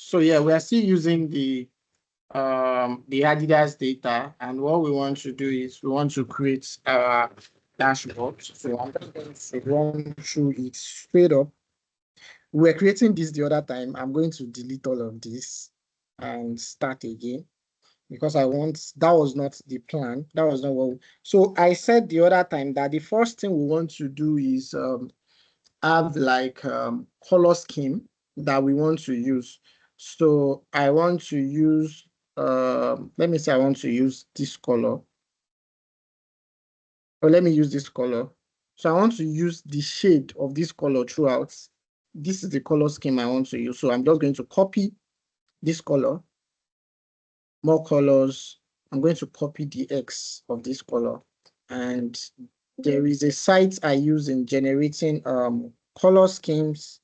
So yeah, we are still using the Adidas data, and what we want to do is we want to create our dashboard. So I'm just going to run through it straight up. We were creating this the other time. I'm going to delete all of this and start again because that was not the plan. That was not what. So I said the other time that the first thing we want to do is have like color scheme that we want to use. So I want to use, let me say I want to use this color. Or let me use this color. So I want to use the shade of this color throughout. This is the color scheme I want to use. So I'm just going to copy this color, more colors. I'm going to copy the X of this color. And there is a site I use in generating color schemes.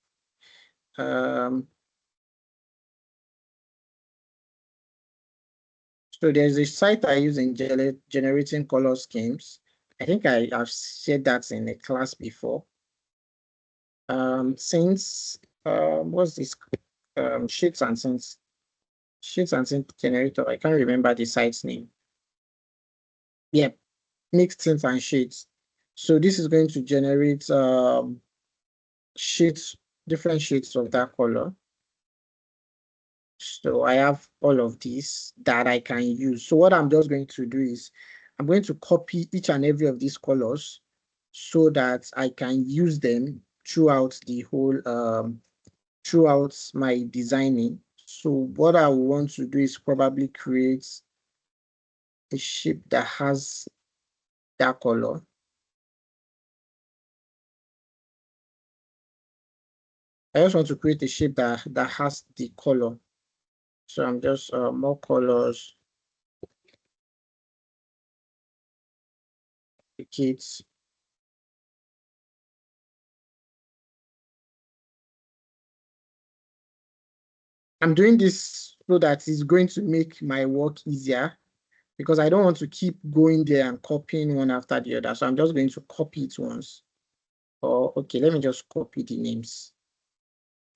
So there's a site I use in generating color schemes. I think I've shared that in a class before. Since what's this? Sheets and Scenes generator. I can't remember the site's name. Yep, mixed tints and shades. So this is going to generate shades, different shades of that color. So I have all of these that I can use. So what I'm just going to do is I'm going to copy each and every of these colors so that I can use them throughout the whole throughout my designing. So what I want to do is probably create a shape that has that color. I just want to create a shape that has the color. So I'm just more colors, duplicates. I'm doing this so that it's going to make my work easier because I don't want to keep going there and copying one after the other. So I'm just going to copy it once. Or okay, let me just copy the names.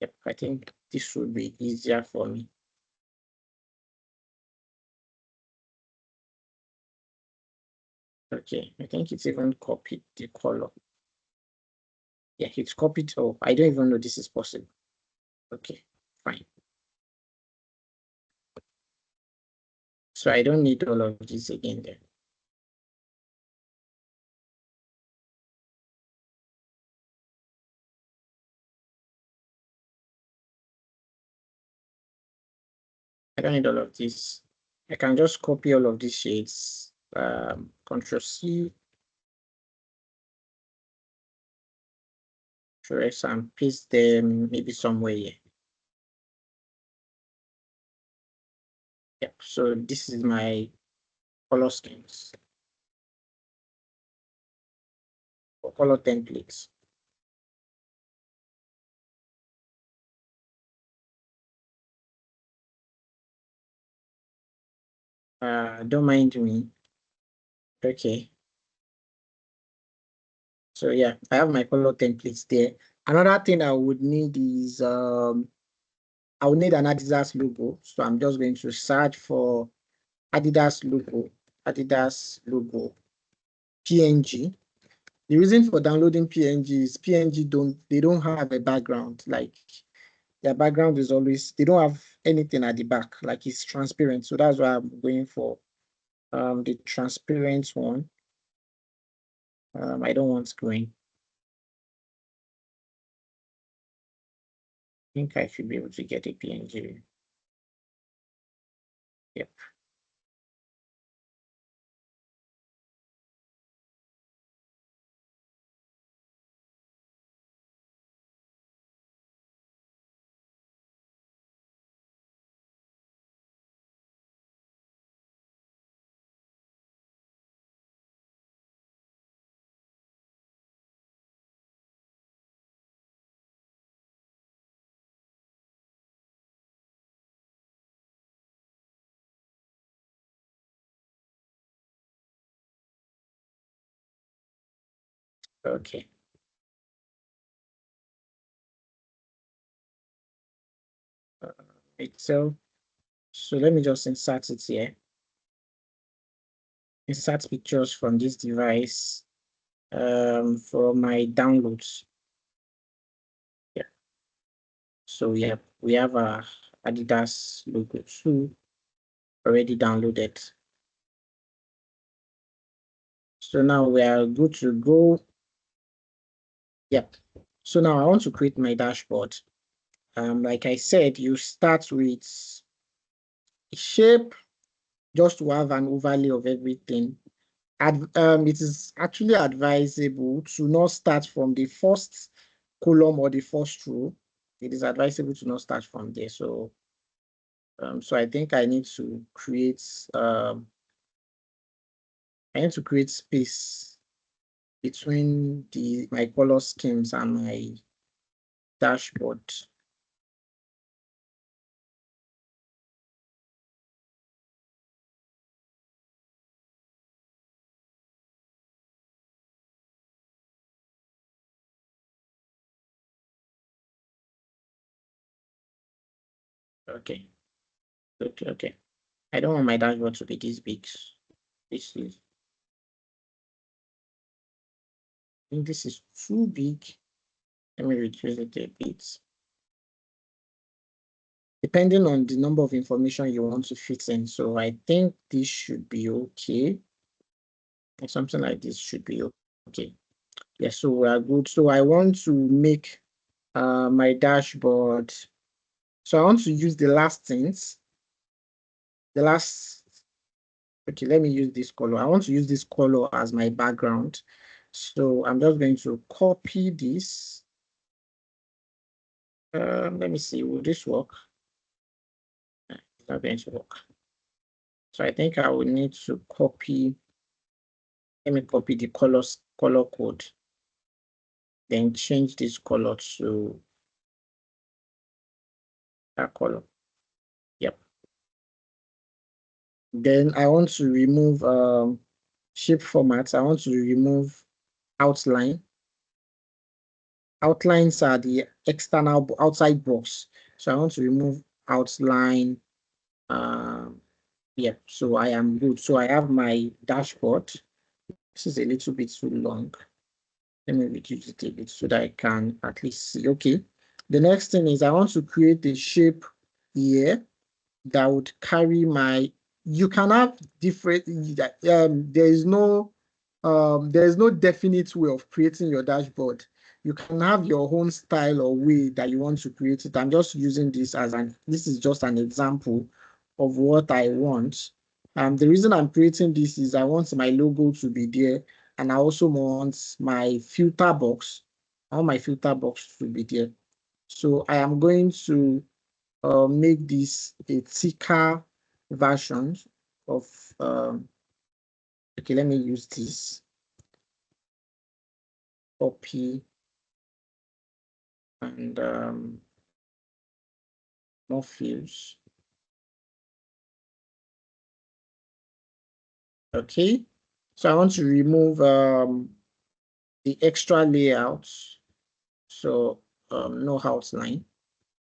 Yep, I think this would be easier for me. Okay, I think it's even copied the color. Yeah, it's copied. Oh, I don't even know this is possible. Okay, fine. So I don't need all of this again then. I don't need all of this. I can just copy all of these shades. Control C, Control S, and paste them maybe somewhere here. Yep. So this is my color schemes or color templates. Don't mind me. Okay. So yeah, I have my color templates there. Another thing I would need is I would need an Adidas logo. So I'm just going to search for Adidas logo, PNG. The reason for downloading PNG is PNG don't have a background. Like their background is always, they don't have anything at the back, like it's transparent. So that's why I'm going for the transparent one. I don't want green. I think I should be able to get a PNG. Yep. Okay. Excel. So let me just insert it here. Insert pictures from this device for my downloads. Yeah. So we have a Adidas logo too already downloaded. So now we are good to go. Yep. So now I want to create my dashboard. Like I said, you start with shape just to have an overlay of everything. It is actually advisable to not start from the first column or the first row. It is advisable to not start from there. So, so I think I need to create space between my color schemes and my dashboard. Okay. Okay. I don't want my dashboard to be this big. This is, I think this is too big. Let me reduce it a bit. Depending on the number of information you want to fit in. So I think this should be okay. Something like this should be okay. Yeah, so we are good. So I want to make my dashboard. So I want to use the last things. Okay, let me use this color. I want to use this color as my background. So I'm just going to copy this. Let me see, will this work? It's not going to work. So I think I will need to copy. Let me copy the color code. Then change this color to that color. Yep. Then I want to remove shape formats. I want to remove outline. Outlines are the external outside box. So I want to remove outline. Yeah, so I am good. So I have my dashboard. This is a little bit too long. Let me reduce it a bit so that I can at least see. Okay. The next thing is I want to create a shape here that would carry my. You can have different. There is no definite way of creating your dashboard. You can have your own style or way that you want to create it. I'm just using this this is just an example of what I want. The reason I'm creating this is I want my logo to be there, and I also want my filter box. I want my filter box to be there. So I am going to make this a thicker version of okay, let me use this. Copy and more fields. Okay, so I want to remove the extra layouts. So no outline.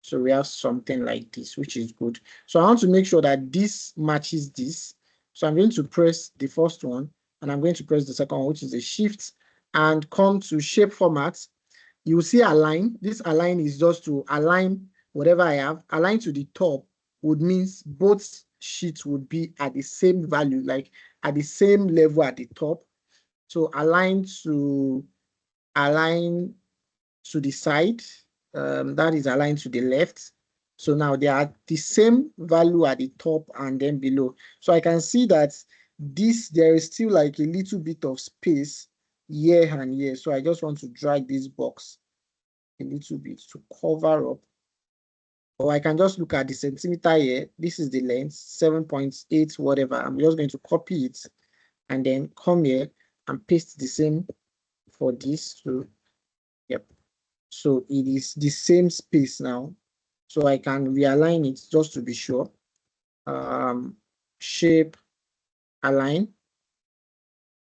So we have something like this, which is good. So I want to make sure that this matches this. So I'm going to press the first one and I'm going to press the second one, which is a shift, and come to shape format. You will see align. This align is just to align whatever I have. Align to the top would means both sheets would be at the same value, like at the same level at the top. So align to the side, that is aligned to the left. So now they are the same value at the top and then below. So I can see that there is still like a little bit of space here and here. So I just want to drag this box a little bit to cover up. Or I can just look at the centimeter here. This is the length, 7.8, whatever. I'm just going to copy it and then come here and paste the same for this. So, yep. So it is the same space now. So I can realign it just to be sure. Shape, align,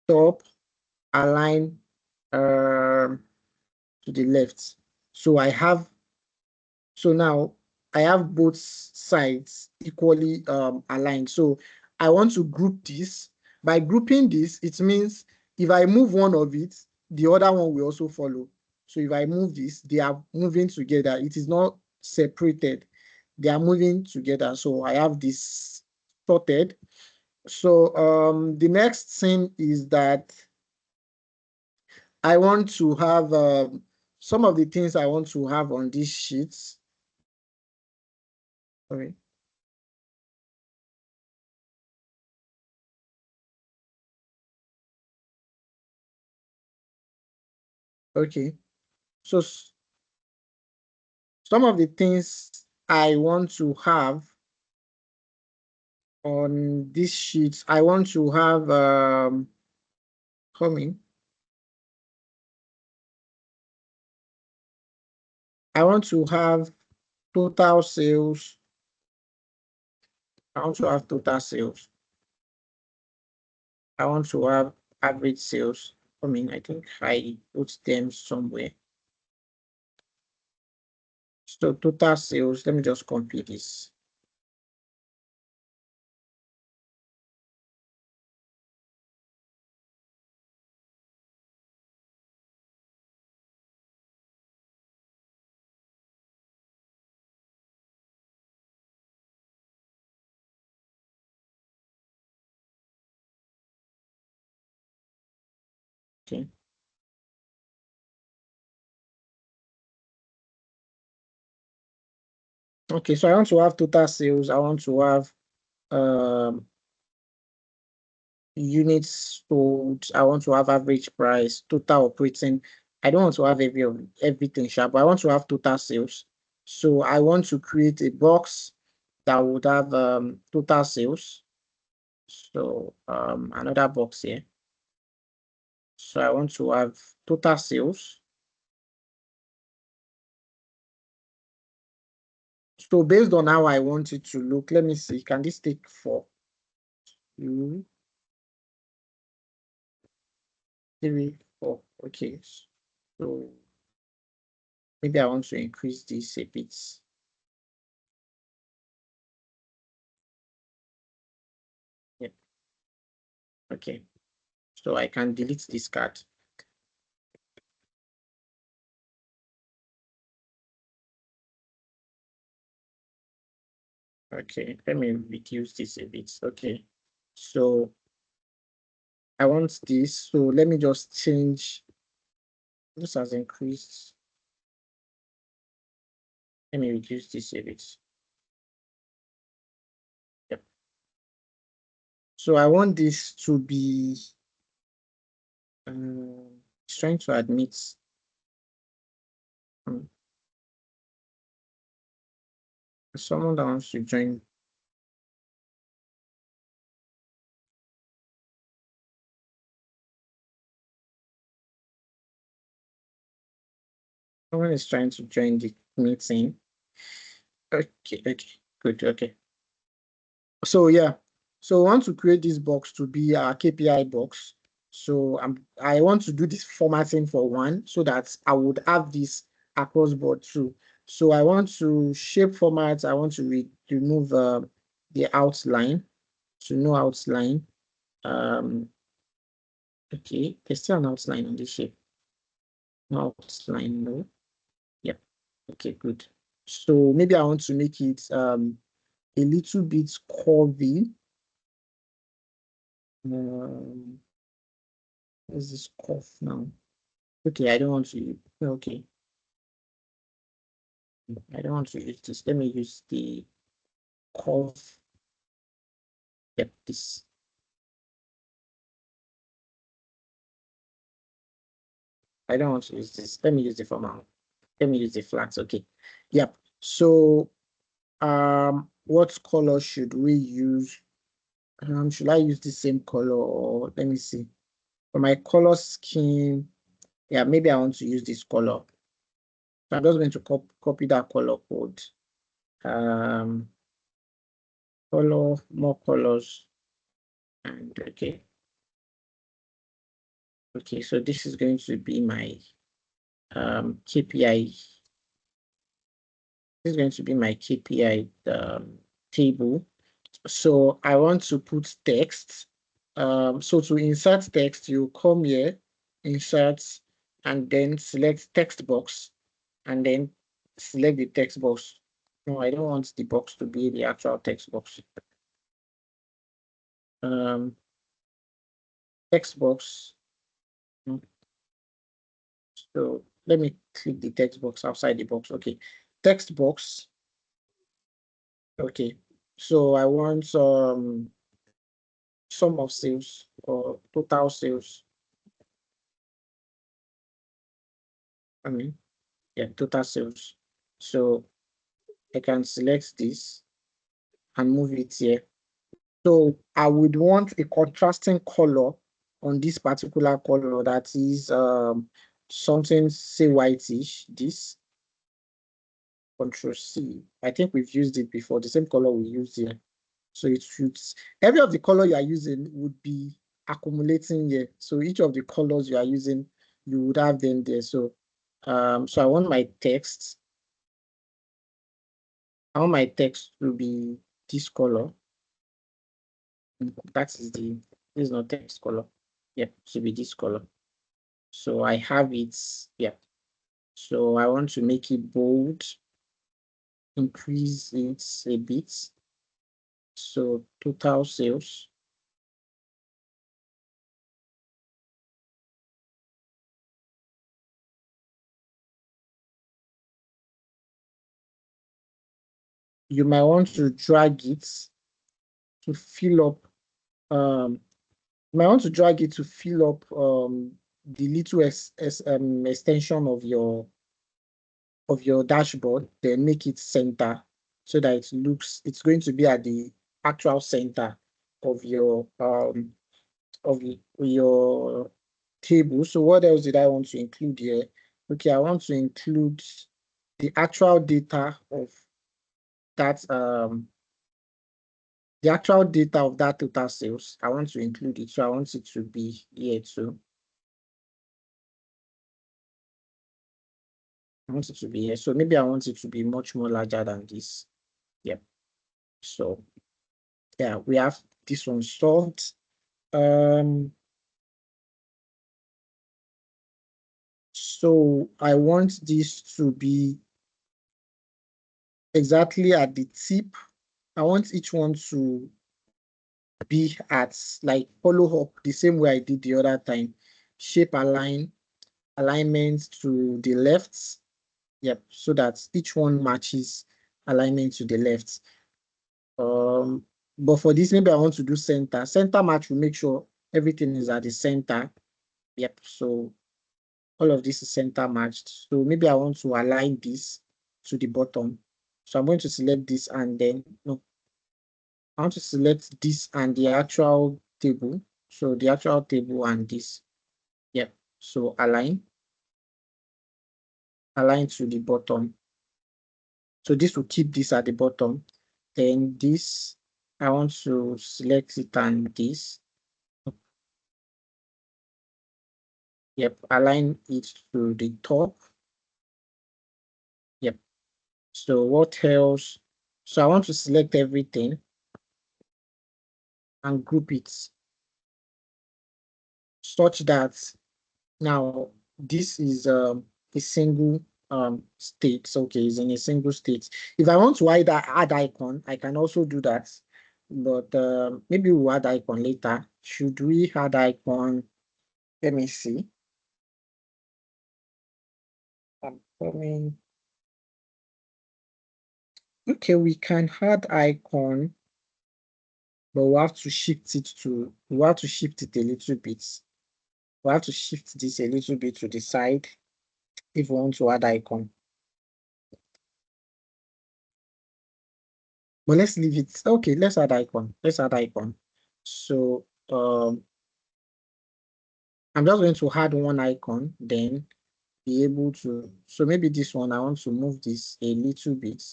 top, align to the left. So now I have both sides equally aligned. So I want to group this. By grouping this, it means if I move one of it, the other one will also follow. So if I move this, they are moving together. It is not separated. They are moving together. So I have this sorted. So the next thing is that I want to have some of the things I want to have on these sheets. Sorry. Okay. So some of the things I want to have on these sheets, I want to have coming. I want to have total sales. I want to have total sales. I want to have average sales. I think I put them somewhere. So total sales, let me just complete this. Okay. Okay, so I want to have total sales. I want to have um units sold. I want to have average price, total operating. I don't want to have everything sharp, but I want to have total sales. So I want to create a box that would have total sales. So another box here. So I want to have total sales. So based on how I want it to look, let me see. Can this take 4? 2, 3, 4. Okay. So maybe I want to increase this a bit. Yeah. Okay. So I can delete this card. Okay, let me reduce this a bit. Okay. So I want this. So let me just change. This has increased. Let me reduce this a bit. Yep. So I want this to be it's trying to admit um, someone that wants to join. Someone is trying to join the meeting. Okay, good, okay. So yeah, so I want to create this box to be our KPI box. So I want to do this formatting for one so that I would have this across board too. So I want to shape format. I want to remove the outline, to no outline. Okay, there's still an outline on this shape. No outline, no. Yep. Okay, good. So maybe I want to make it a little bit curvy. What's this curve now? Okay, I don't want to. Okay, I don't want to use this. Let me use the curve. Yep, this. I don't want to use this. Let me use the formal. Let me use the flat. Okay. Yep. So, what color should we use? Should I use the same color or let me see. For my color scheme, yeah, maybe I want to use this color. So I'm just going to copy that color code. Color, more colors, and okay. Okay, so this is going to be my KPI This is going to be my KPI table. So I want to put text. So to insert text, you come here, insert, and then select text box, and then select the text box. No, I don't want the box to be the actual text box. Text box. So let me click the text box outside the box. Okay, text box. Okay, so I want sum of sales or total sales. I mean, yeah, total sales. So I can select this and move it here. So I would want a contrasting color on this particular color that is something, say, whitish. This Control C. I think we've used it before, the same color we used here. So it should, every of the color you are using would be accumulating here. So each of the colors you are using, you would have them there. So so I want my text. I want my text to be this color. That is this is not text color. Yeah, should be this color. So I have it. Yeah. So I want to make it bold, increase it a bit. So total sales. You might want to drag it to fill up. You might want to drag it to fill up the little extension of your dashboard, then make it center so that it looks, it's going to be at the actual center of your table. So what else did I want to include here? Okay, I want to include the actual data of that total sales. I want to include it. So I want it to be here too. I want it to be here. So maybe I want it to be much more larger than this. Yep. So yeah, we have this one solved. So I want this to be exactly at the tip. I want each one to be at, like, follow up the same way I did the other time. Shape alignment to the left. Yep, so that each one matches alignment to the left. But for this, maybe I want to do center. Center match will make sure everything is at the center. Yep, so all of this is center matched. So maybe I want to align this to the bottom. So I'm going to select this and then, no, I want to select this and the actual table. So the actual table and this. Yep, so align to the bottom. So this will keep this at the bottom. Then this, I want to select it and this. Yep, align it to the top. Yep. So what else? So I want to select everything and group it such that now this is a single state. Okay, it's in a single state. If I want to add icon, I can also do that. But maybe we'll add icon later. Should we add icon? Let me see. I'm coming. Okay, we can add icon, but we have to shift it a little bit. We have to shift this a little bit to the side if we want to add icon. But let's leave it. Okay, let's add icon. So I'm just going to add one icon, then be able to, so maybe this one, I want to move this a little bit.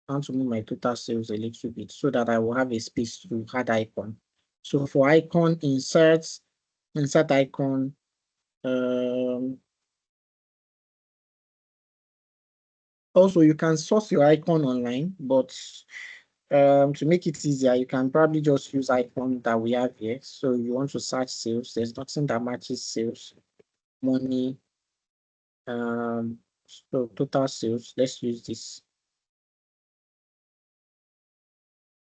I want to move my total sales a little bit so that I will have a space to add icon. So for icon, insert icon. Also, you can source your icon online, but to make it easier, you can probably just use icon that we have here. So you want to search sales, there's nothing that matches sales, money, so total sales. Let's use this.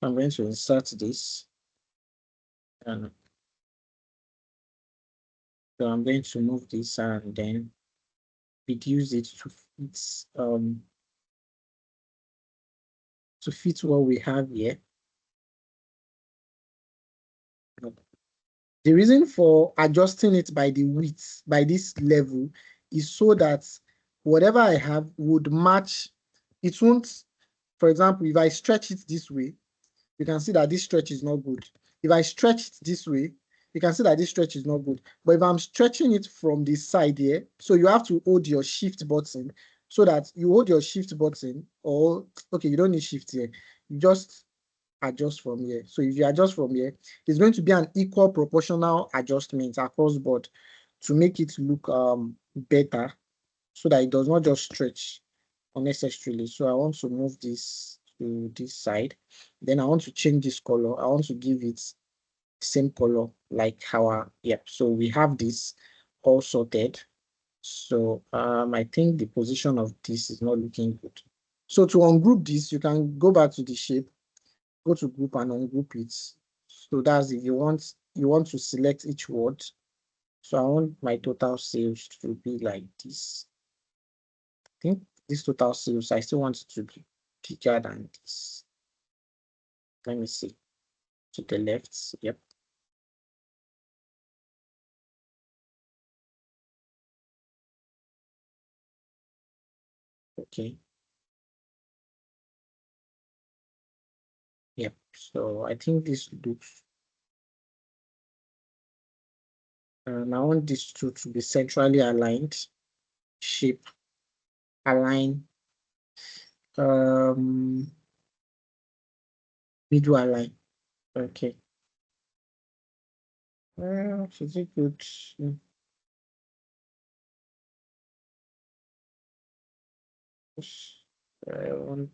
I'm going to insert this. And so I'm going to move this and then reduce it to fit what we have here. The reason for adjusting it by the width, by this level, is so that whatever I have would match. It won't, for example, if I stretch it this way, you can see that this stretch is not good. If I stretch it this way, you can see that this stretch is not good. But if I'm stretching it from this side here, so you have to hold your shift button so that you hold your shift button, or okay, you don't need shift here. You just adjust from here. So if you adjust from here, it's going to be an equal proportional adjustment across board to make it look better, so that it does not just stretch unnecessarily. So I want to move this to this side. Then I want to change this color. I want to give it same color like our, yep. So we have this all sorted. So I think the position of this is not looking good. So to ungroup this, you can go back to the shape, go to group and ungroup it. So that's if you want to select each word. So I want my total sales to be like this. I think this total sales, I still want it to be bigger than this. Let me see. To the left, yep. Okay. Yep. So I think this looks, and I want this two to be centrally aligned. Shape, align, middle align. Okay. Is it good? I want,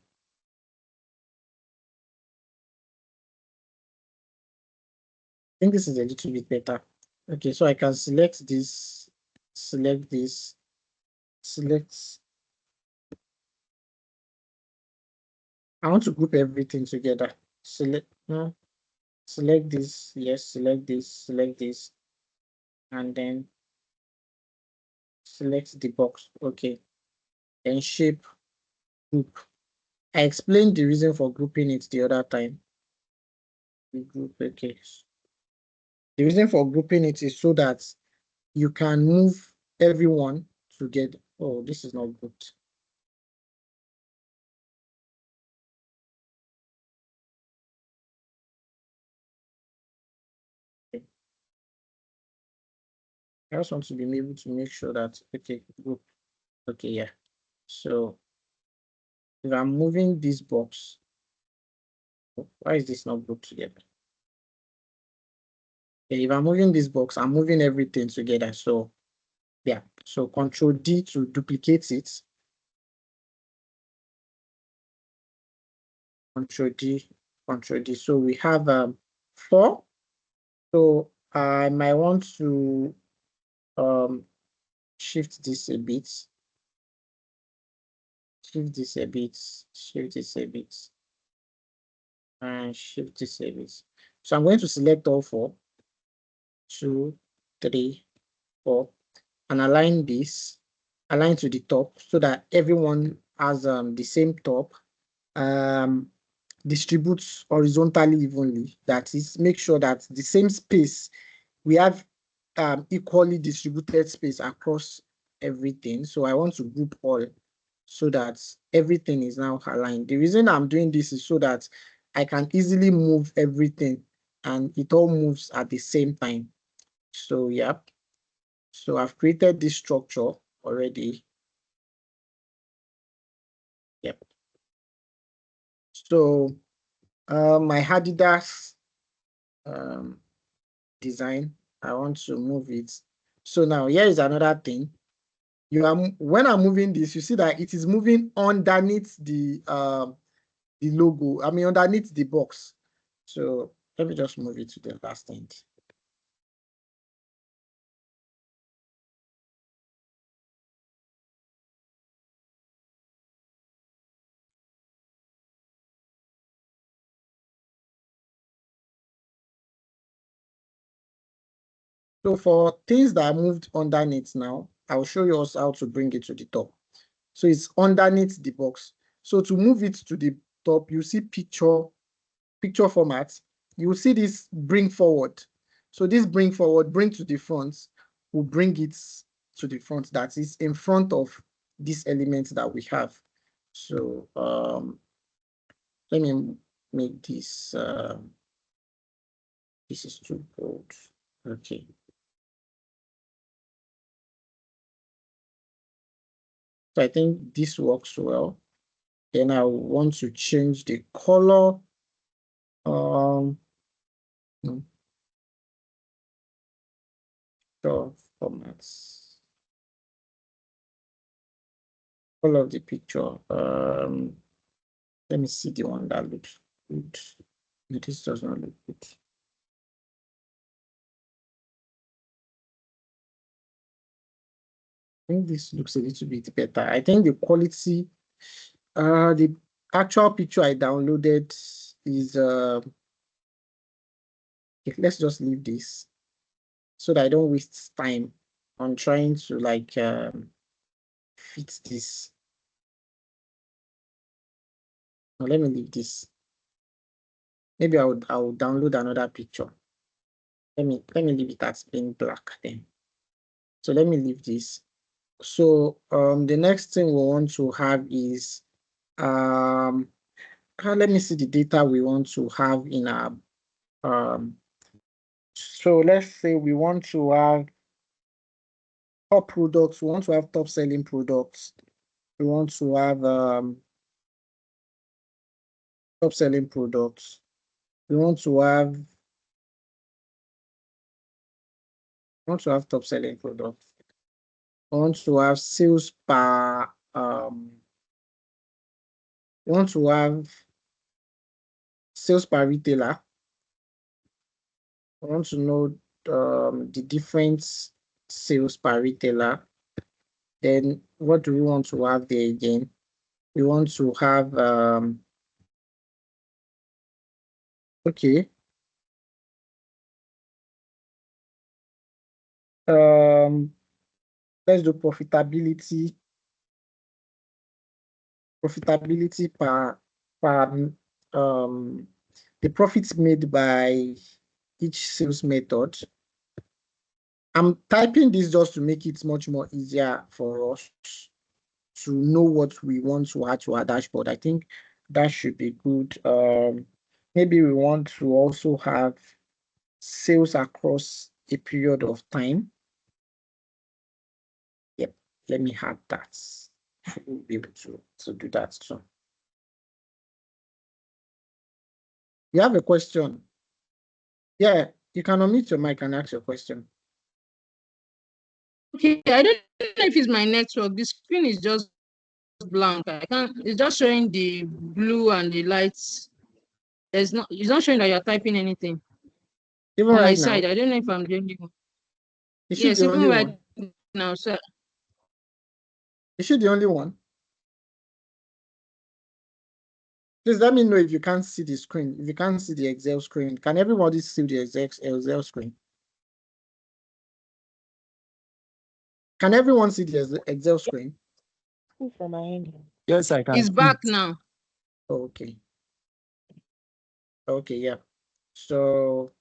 I think this is a little bit better. Okay, so I can select this, select this, select. I want to group everything together. Select, no, select this, yes, select this, and then select the box. Okay, then shape, group. I explained the reason for grouping it the other time. The group, okay. The reason for grouping it is so that you can move everyone together. Oh, this is not good. Okay. I just want to be able to make sure that, okay, group. Okay, yeah. So if I'm moving this box, why is this not grouped together? Okay, if I'm moving this box, I'm moving everything together. So yeah, so Control D to duplicate it. Control D, Control D. So we have 4. So I might want to shift this a bit, shift this a bit, shift this a bit, and shift this a bit. So I'm going to select all 4, 2, 3, 4, and align this, align to the top so that everyone has the same top. Distributes horizontally evenly. That is, make sure that the same space, we have equally distributed space across everything. So I want to group all so that everything is now aligned. The reason I'm doing this is so that I can easily move everything and it all moves at the same time. So yeah, so I've created this structure already. Yep. So my Adidas design, I want to move it. So now here is another thing. when I'm moving this, you see that it is moving underneath the logo. I mean, underneath the box. So let me just move it to the last end. So for things that are moved underneath now, I'll show you also how to bring it to the top. So it's underneath the box. So to move it to the top, you see picture format. You will see this bring forward. So this bring forward, bring to the front, will bring it to the front. That is in front of this element that we have. So let me make this. This is too bold. Okay. So I think this works well. Then I want to change the color. No. So formats. Color of the picture. Let me see the one that looks good. This does not look good. I think this looks a little bit better. I think the quality, the actual picture I downloaded is let's just leave this so that I don't waste time on trying to like fit this. Now let me leave this. Maybe I'll download another picture. Let me leave it as plain black then. So let me leave this. So the next thing we want to have is let me see the data we want to have in our so let's say we want to have top products, we want to have top selling products, we want to have top selling products, we want to have top selling products, we want to have sales per we want to have sales per retailer. I want to know the different sales per retailer. Then what do we want to have there again? We want to have okay. Let's do profitability per the profits made by each sales method. I'm typing this just to make it much more easier for us to know what we want to add to our dashboard. I think that should be good. Maybe we want to also have sales across a period of time. Yep, let me add that. We'll be able to do that soon. You have a question? Yeah, you can unmute your mic and ask your question. Okay, I don't know if it's my network. The screen is just blank. I can't. It's just showing the blue and the lights. It's not showing that you're typing anything. Even on right my now, side. I don't know if I'm the only one. is she Yes, the even only right one? now, sir. Is she the only one? Please let me know if you can't see the screen. If you can't see the Excel screen, can everybody see the Excel screen? Can everyone see the Excel screen? From my end. Yes, I can. It's back now. Okay. Okay, yeah. So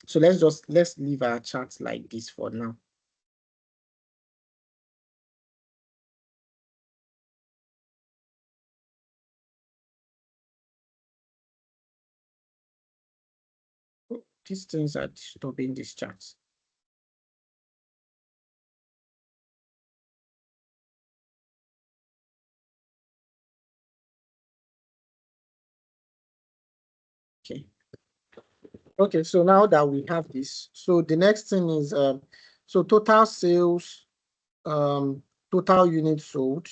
so let's leave our chat like this for now. Oh, these things are disturbing this chat. Okay. Okay, so now that we have this, so the next thing is So total sales, total units sold.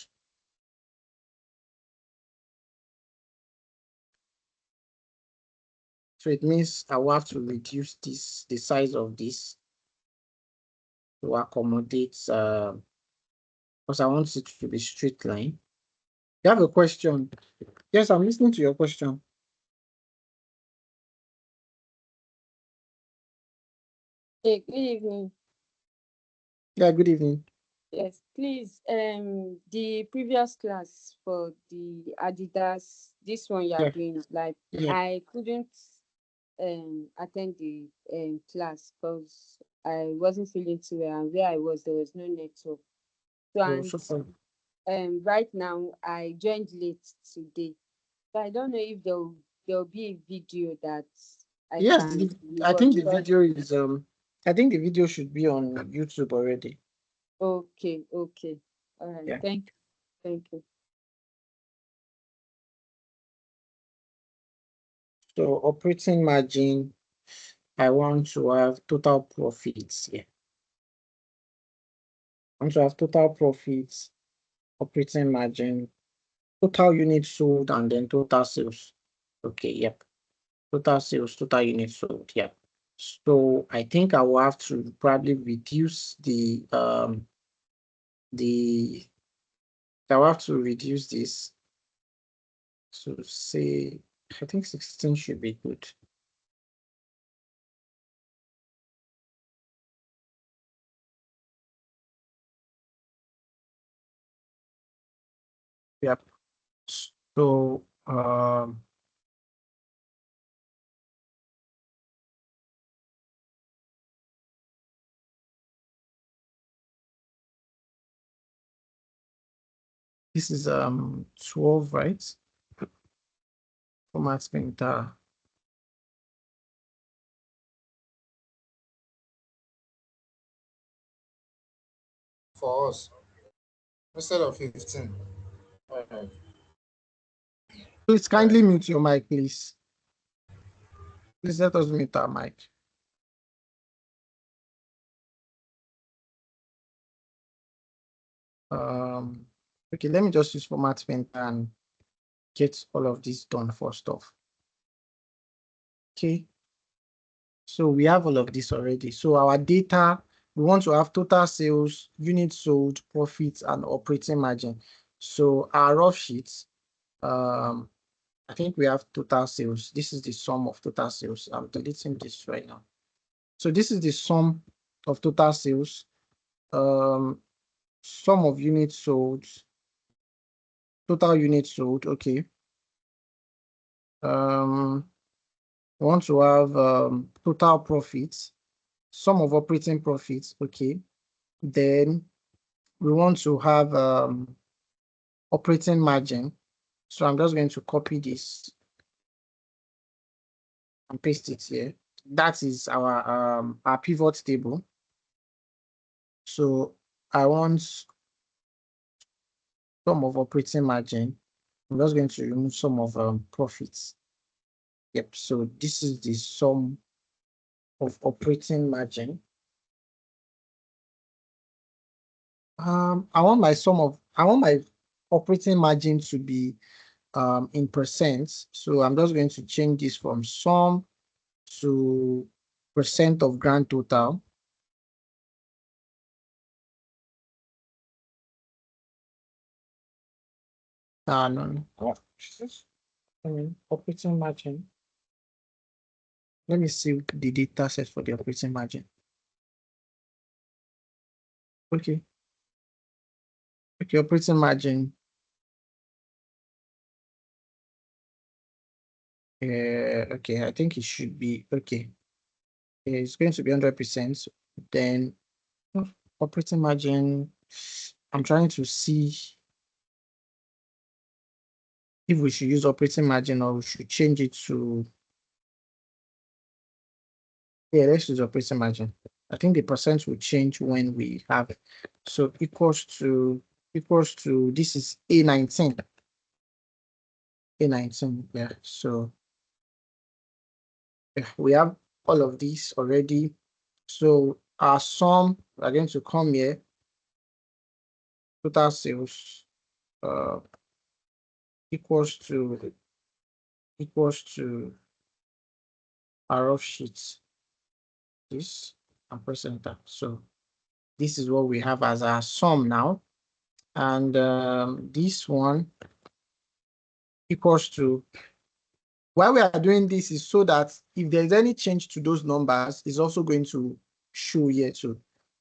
So it means I will have to reduce this, the size of this, to accommodate, because I want it to be straight line. You have a question? Yes, I'm listening to your question. Hey, good evening. Yeah, good evening. Yes, please, the previous class for the Adidas, this one you are Yeah. doing, like, Yeah. I couldn't attend the class because I wasn't feeling too well, and where I was, there was no network. So, Oh, so sorry. right now, I joined late today. So I don't know if there'll be a video that I Yes, can I watch. think the video is I think the video should be on YouTube already. Okay, okay. All right. Yeah. Thank you. So operating margin, I want to have total profits here. I want to have total profits, operating margin, total units sold, and then total sales. Okay, yep. Total sales, total units sold, yeah. So I think I will have to probably reduce the I will have to reduce this. So say I think 16 should be good. Yep. So this is 12, right? Format printer. For us instead of 15. All right. Please kindly mute your mic, please. Please let us mute our mic. Okay, let me just use format printer and get all of this done first off. Okay. So we have all of this already. So our data, we want to have total sales, units sold, profits, and operating margin. So our rough sheets, I think we have total sales. This is the sum of total sales. I'm deleting this right now. So this is the sum of total sales, sum of units sold, total units sold. Okay. We want to have total profits, sum of operating profits. Okay. Then we want to have operating margin. So I'm just going to copy this and paste it here. That is our pivot table. So I want sum of operating margin. I'm just going to remove some of profits. Yep. So this is the sum of operating margin. I want my operating margin to be in percent. So I'm just going to change this from sum to percent of grand total. No. Oh, operating margin. Let me see the data set for the operating margin. Okay. Okay, operating margin. Okay, I think it should be okay. It's going to be 100%. Then operating margin, I'm trying to see if we should use operating margin or we should change it to, yeah, let's use operating margin. I think the percent will change when we have it. So equals to, this is A19. A19, yeah. So yeah, we have all of these already. So our sum we're going to come here, total sales equals to our off sheets, this, and press enter. So this is what we have as our sum now. And this one equals to, why we are doing this is so that if there's any change to those numbers, it's also going to show here too.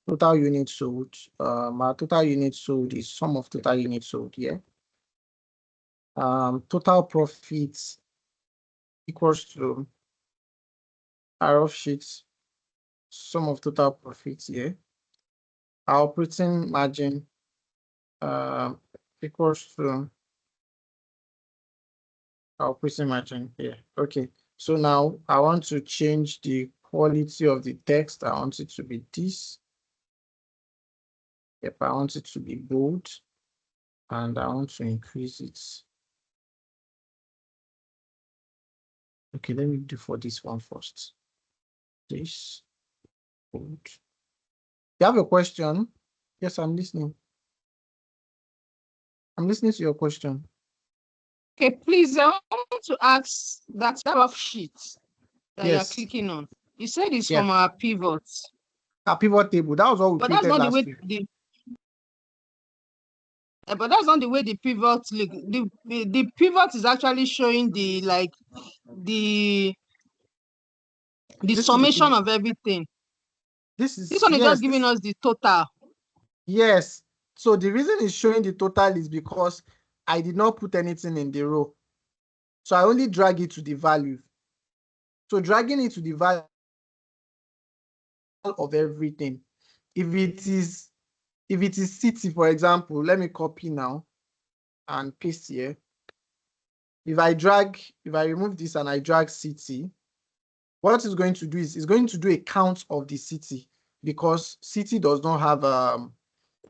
Total units sold. Our total units sold is sum of total units sold here. Total profits equals to our off sheets, sum of total profits here. Our operating margin equals to our operating margin here. Okay, so now I want to change the quality of the text. I want it to be this. Yep, I want it to be bold, and I want to increase it. Okay, let me do for this one first. This bold. You have a question? Yes, I'm listening. I'm listening to your question. Okay, please, I want to ask that rough sheet that you're Yes. clicking on. You said it's Yeah. from our pivots, Our pivot table. That was what we but that's created not the last way week. but that's not the way the pivot look. The pivot is actually showing the the This is the summation pivot. of everything. This is, This one is yes, just giving us the total. yes. So the reason it's showing the total is because I did not put anything in the row. So I only drag it to the value. So dragging it to the value of everything. If it is city, for example, let me copy now and paste here. If I remove this and I drag city, what it's going to do is it's going to do a count of the city, because city does not have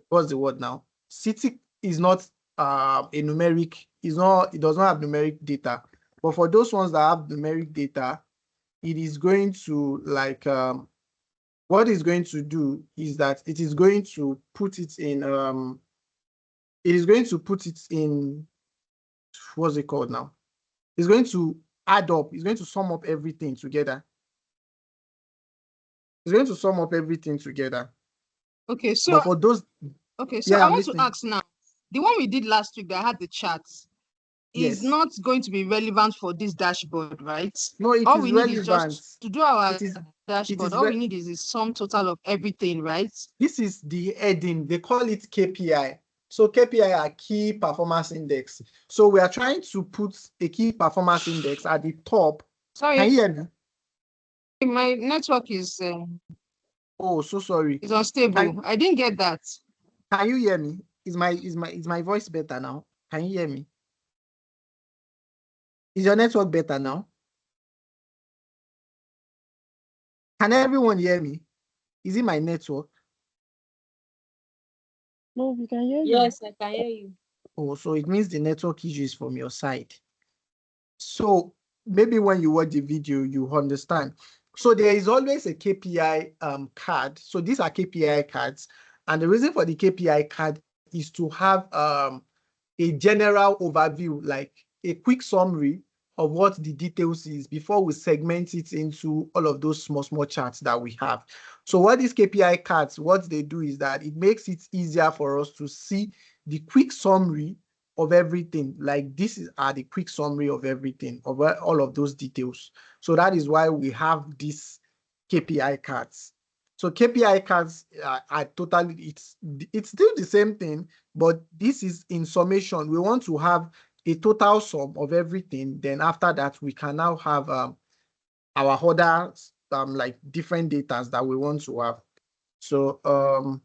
what's the word now? City is not a numeric, it does not have numeric data. But for those ones that have numeric data, it is going to what it's going to do is that it is going to put it in what's it called now? It's going to add up, it's going to sum up everything together. It's going to sum up everything together. Okay, so But for those, so yeah, I I'm want to listening. ask now, the one we did last week that had the charts is Yes. not going to be relevant for this dashboard, right? No, it All is we need is relevant. just to do our It is dashboard. All we need is the sum total of everything, right? This is the heading. They call it KPI. So KPI are key performance index. So we are trying to put a key performance index at the top. Sorry, Can you hear me? my network is Oh, so sorry. unstable. I didn't get that. Can you hear me? Is my voice better now? Can you hear me? Is your network better now? Can everyone hear me? Is it my network? No, we can hear you. Yes, I can hear you. Oh, so it means the network issue is from your side. So maybe when you watch the video, you understand. So there is always a KPI card. So these are KPI cards. And the reason for the KPI card is to have a general overview, like a quick summary of what the details is before we segment it into all of those small charts that we have. So what these KPI cards, what they do is that it makes it easier for us to see the quick summary of everything. Like this are the quick summary of everything, of all of those details. So that is why we have these KPI cards. So KPI cards are totally, it's still the same thing, but this is in summation. We want to have a total sum of everything. Then after that, we can now have our other like different data that we want to have. So I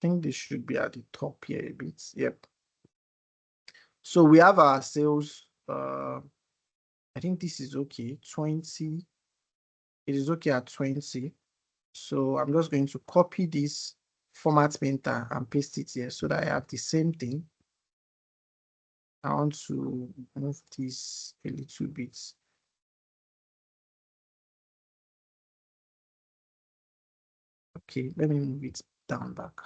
think this should be at the top here a bit. Yep. So we have our sales. I think this is okay. 20. It is okay at 20. So I'm just going to copy this format painter and paste it here so that I have the same thing. I want to move this a little bit. Okay, let me move it down back.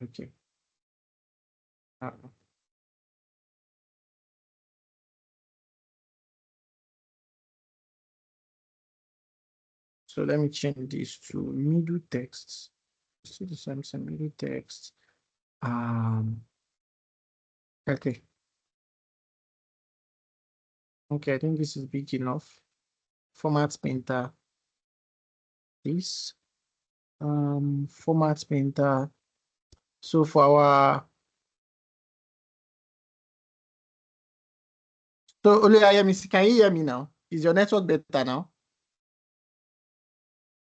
Okay. So let me change this to middle text. See the same middle text. Okay. Okay, I think this is big enough. Format Painter. This. Format Painter. So for our Oluwayemisi, can you hear me now? Is your network better now?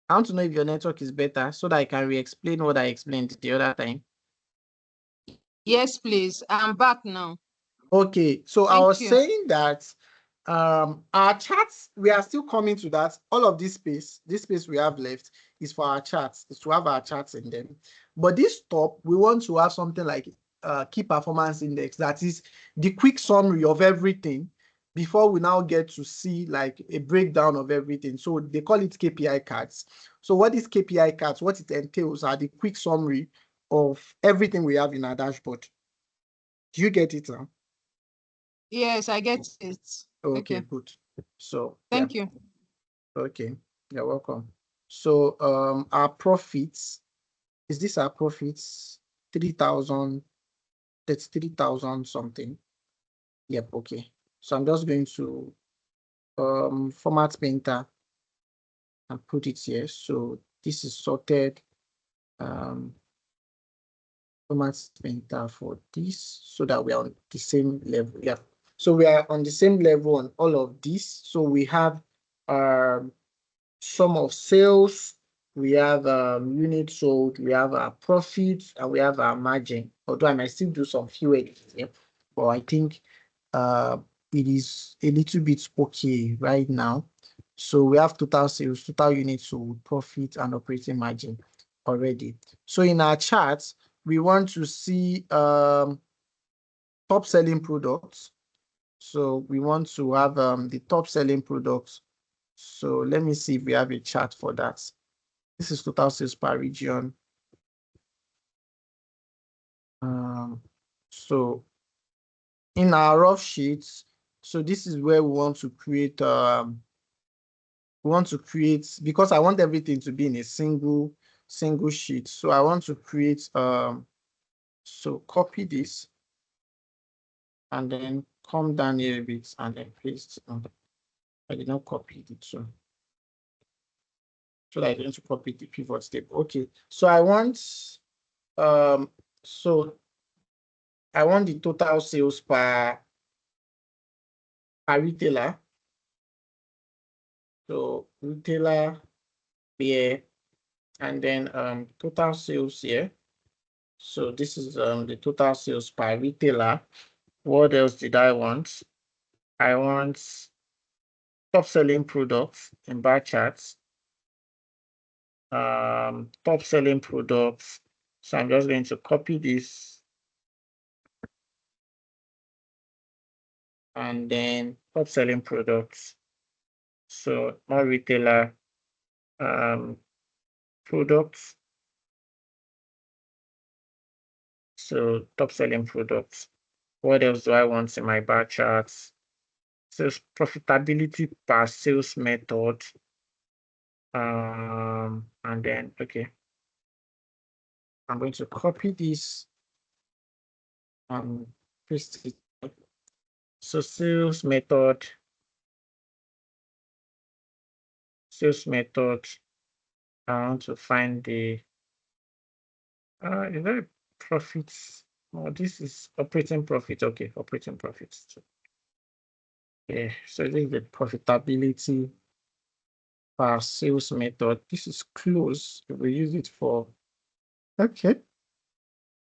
I want to know if your network is better so that I can re-explain what I explained the other time. Yes, please. I'm back now. Okay, so I Thank was you. saying that our charts, we are still coming to that. All of this space we have left is for our charts, is to have our charts in them. But this top, we want to have something like key performance index, that is the quick summary of everything before we now get to see like a breakdown of everything. So they call it KPI cards. So what is KPI cards? What it entails are the quick summary of everything we have in our dashboard. Do you get it now? Yes, I get it. Okay, good. So Thank you. Okay, you're welcome. So our profits, is this our profits? 3,000, that's 3,000 something. Yep, okay. So I'm just going to Format Painter and put it here. So this is sorted. Format Painter for this so that we are on the same level. Yeah. So we are on the same level on all of this. So we have sum of sales, we have units sold, we have our profits, and we have our margin. Although I might still do some few edits here, but I think it is a little bit okay right now. So we have total sales, total units sold, profit, and operating margin already. So in our charts, we want to see top selling products. So we want to have the top selling products. So let me see if we have a chart for that. This is total sales per region. So in our rough sheets, so this is where we want to create, because I want everything to be in a single sheet. So I want to create, so copy this and then come down here a bit and then paste. I did not copy it, so that I didn't copy the pivot table. Okay, so I want, so I want the total sales per retailer. So retailer here, and then total sales here. So this is the total sales per retailer. What else did I want? I want top selling products in bar charts. Top selling products. So I'm just going to copy this and then top selling products. So more retailer products. So top selling products. What else do I want in my bar charts? Sales profitability per sales method. And then, okay. I'm going to copy this and paste it. So sales method. I want to find the, is that profits? Oh, this is operating profit. Okay, operating profits. Yeah, so this is the profitability per sales method. This is close. We use it for, okay.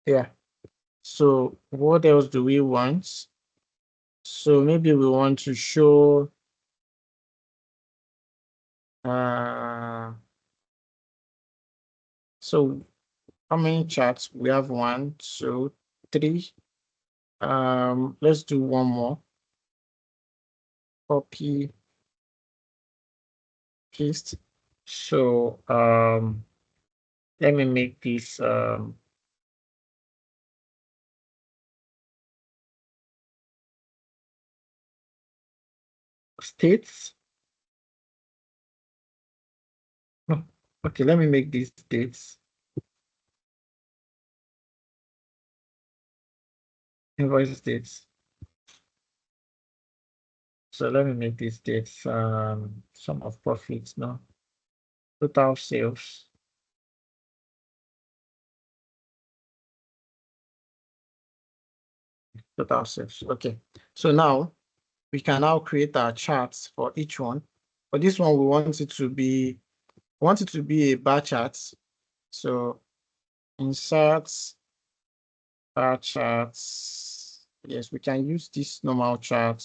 Yeah. So what else do we want? So maybe we want to show so how many charts? We have 1, 2, 3. Let's do one more. copy, paste. So let me make this states. Oh, okay, let me make these dates. Invoice dates. So let me make these dates sum of profits, no? Total sales. Total sales. Okay. So now we can now create our charts for each one. For this one, we want it to be a bar chart. So insert bar charts. Yes, we can use this normal chart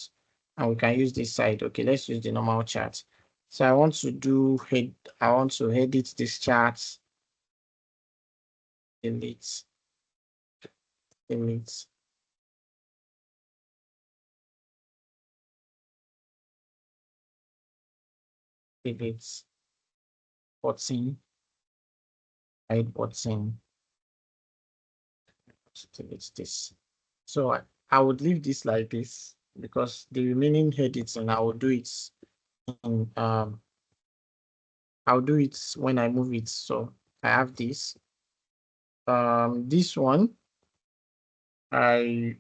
and we can use this side. Okay, let's use the normal chart. So I want to edit this chart. Delete. Delete. Delete 14. Hide 14. Delete this. So I would leave this like this because the remaining editing I will do it in, I'll do it when I move it. So I have this. This one I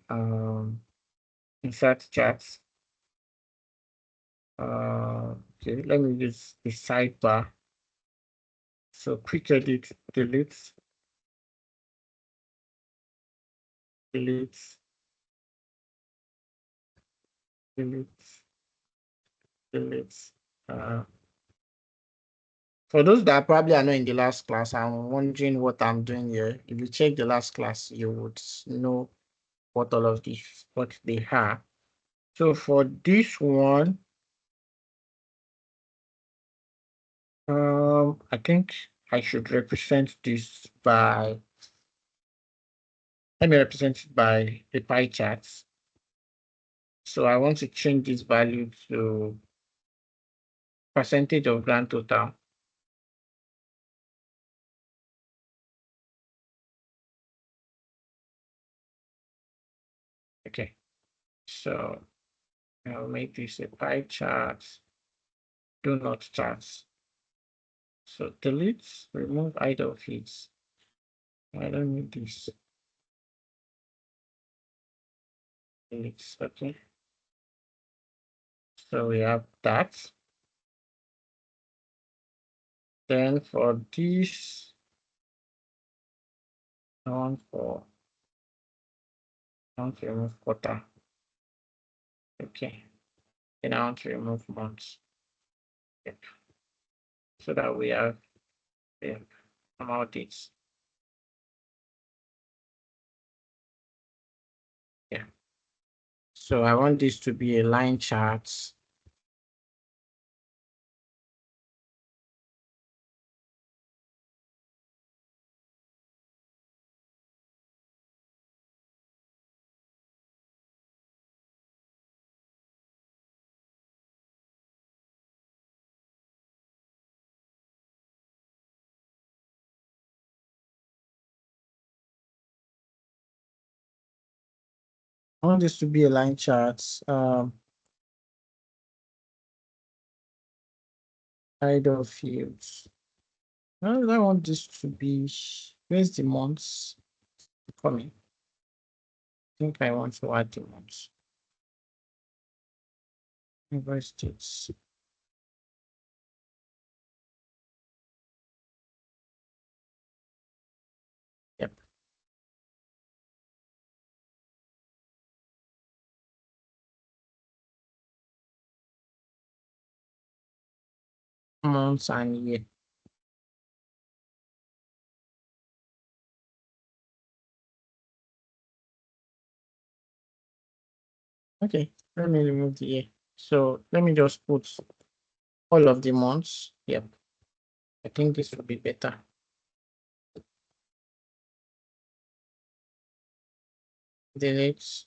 insert charts. Okay, let me use the sidebar. So quick edit, delete, delete, delete, delete. For those that probably are not in the last class, I'm wondering what I'm doing here. If you check the last class, you would know what all of these, what they are. So for this one, I think I should represent this by, let me represent it by the pie charts. So I want to change this value to percentage of grand total. Okay, so I'll make this a pie chart, do not charts. So delete, remove idle feeds. I don't need this. Delete, okay. So we have that. Then for this, I want to remove quarter. Okay. Then I want to remove months. Yep. So that we have amount dates. Yeah. So I want this to be a line chart. I want this to be a line chart. Idle fields. I want this to be, where's the months coming? I think I want to add the months. Invoice dates. Yep. Months and year. Okay, let me remove the year. So let me just put all of the months. Yep. I think this will be better. Delete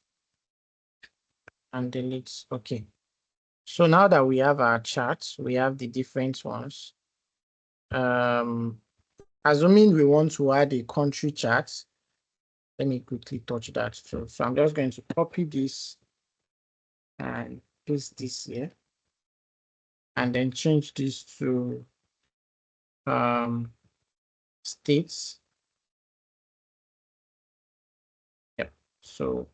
and delete. Okay. So now that we have our charts, we have the different ones. Assuming we want to add a country chart, let me quickly touch that. So I'm just going to copy this and paste this here, and then change this to states. Yep. So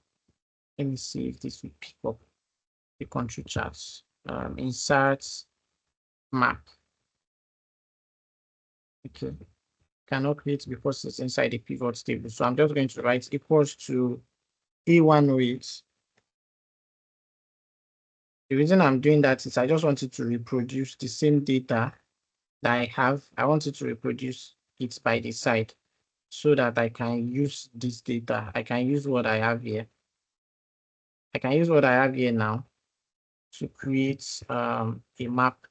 let me see if this will pick up the country charts. Insert map. Okay. Cannot create because it's inside the pivot table. So I'm just going to write equals to A108. The reason I'm doing that is I just wanted to reproduce the same data that I have. I wanted to reproduce it by the side so that I can use this data. I can use what I have here. I can use what I have here now to create a map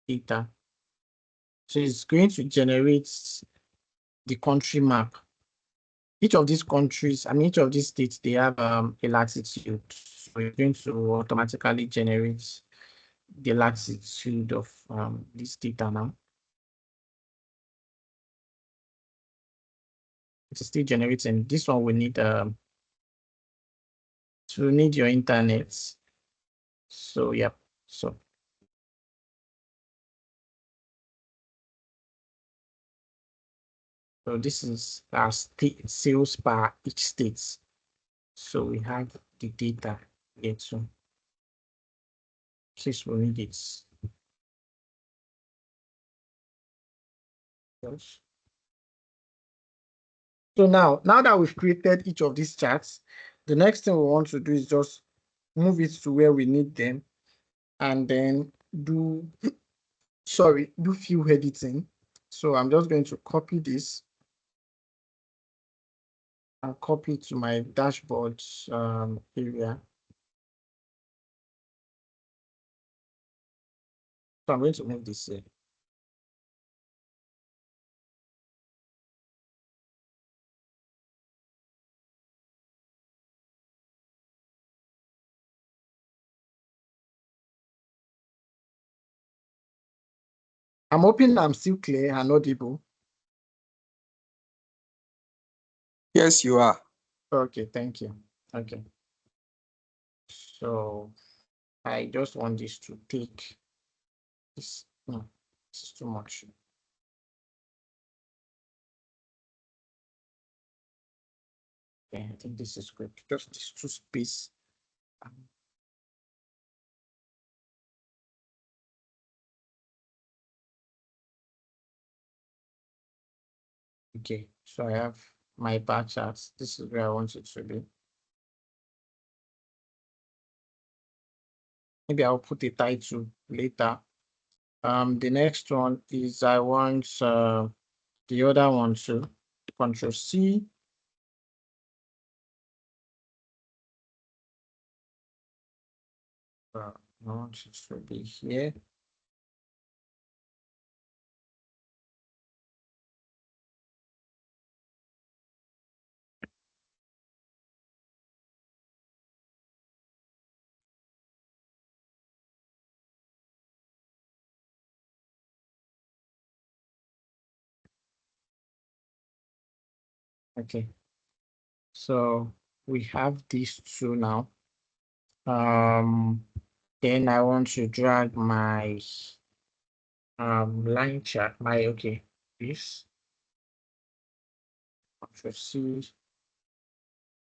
data. So it's going to generate the country map. Each of these countries, each of these states, they have a latitude. So it's going to automatically generate the latitude of this data now. It's still generating. This one will need to need your internet. So yeah. So this is our state sales per each state. So we have the data here too. Please we need it. Yes. So now that we've created each of these charts, the next thing we want to do is just move it to where we need them, and then do few editing. So I'm just going to copy this and copy it to my dashboard area. So I'm going to move this here. I'm hoping I'm still clear and audible. Yes, you are. Okay, thank you. Okay. So I just want this to take this. No, this is too much. Okay, I think this is good. Just this two space. Okay, so I have my bar charts. This is where I want it to be. Maybe I'll put a title later. The next one is I want the other one too. Control C. I want it to be here. Okay. So we have these two now. Then I want to drag my line chart. This Control C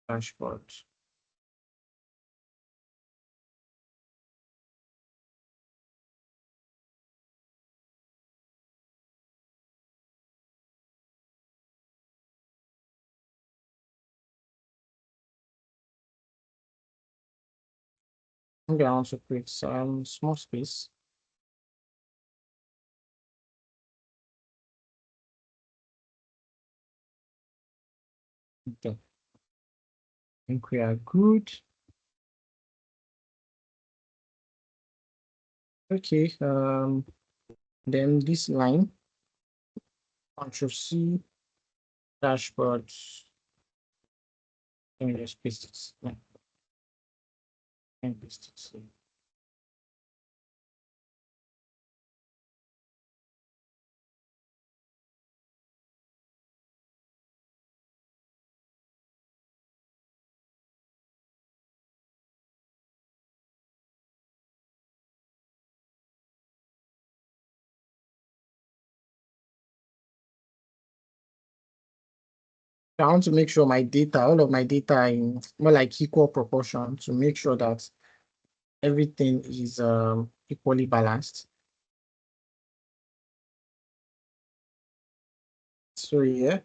dashboard. I'm gonna also create some small space. Okay. I think we are good. Okay, then this line, Control C, dashboard. Let me just paste it. Yeah. And paste it. I want to make sure my data, all of my data are in more like equal proportion to make sure that everything is equally balanced. So yeah,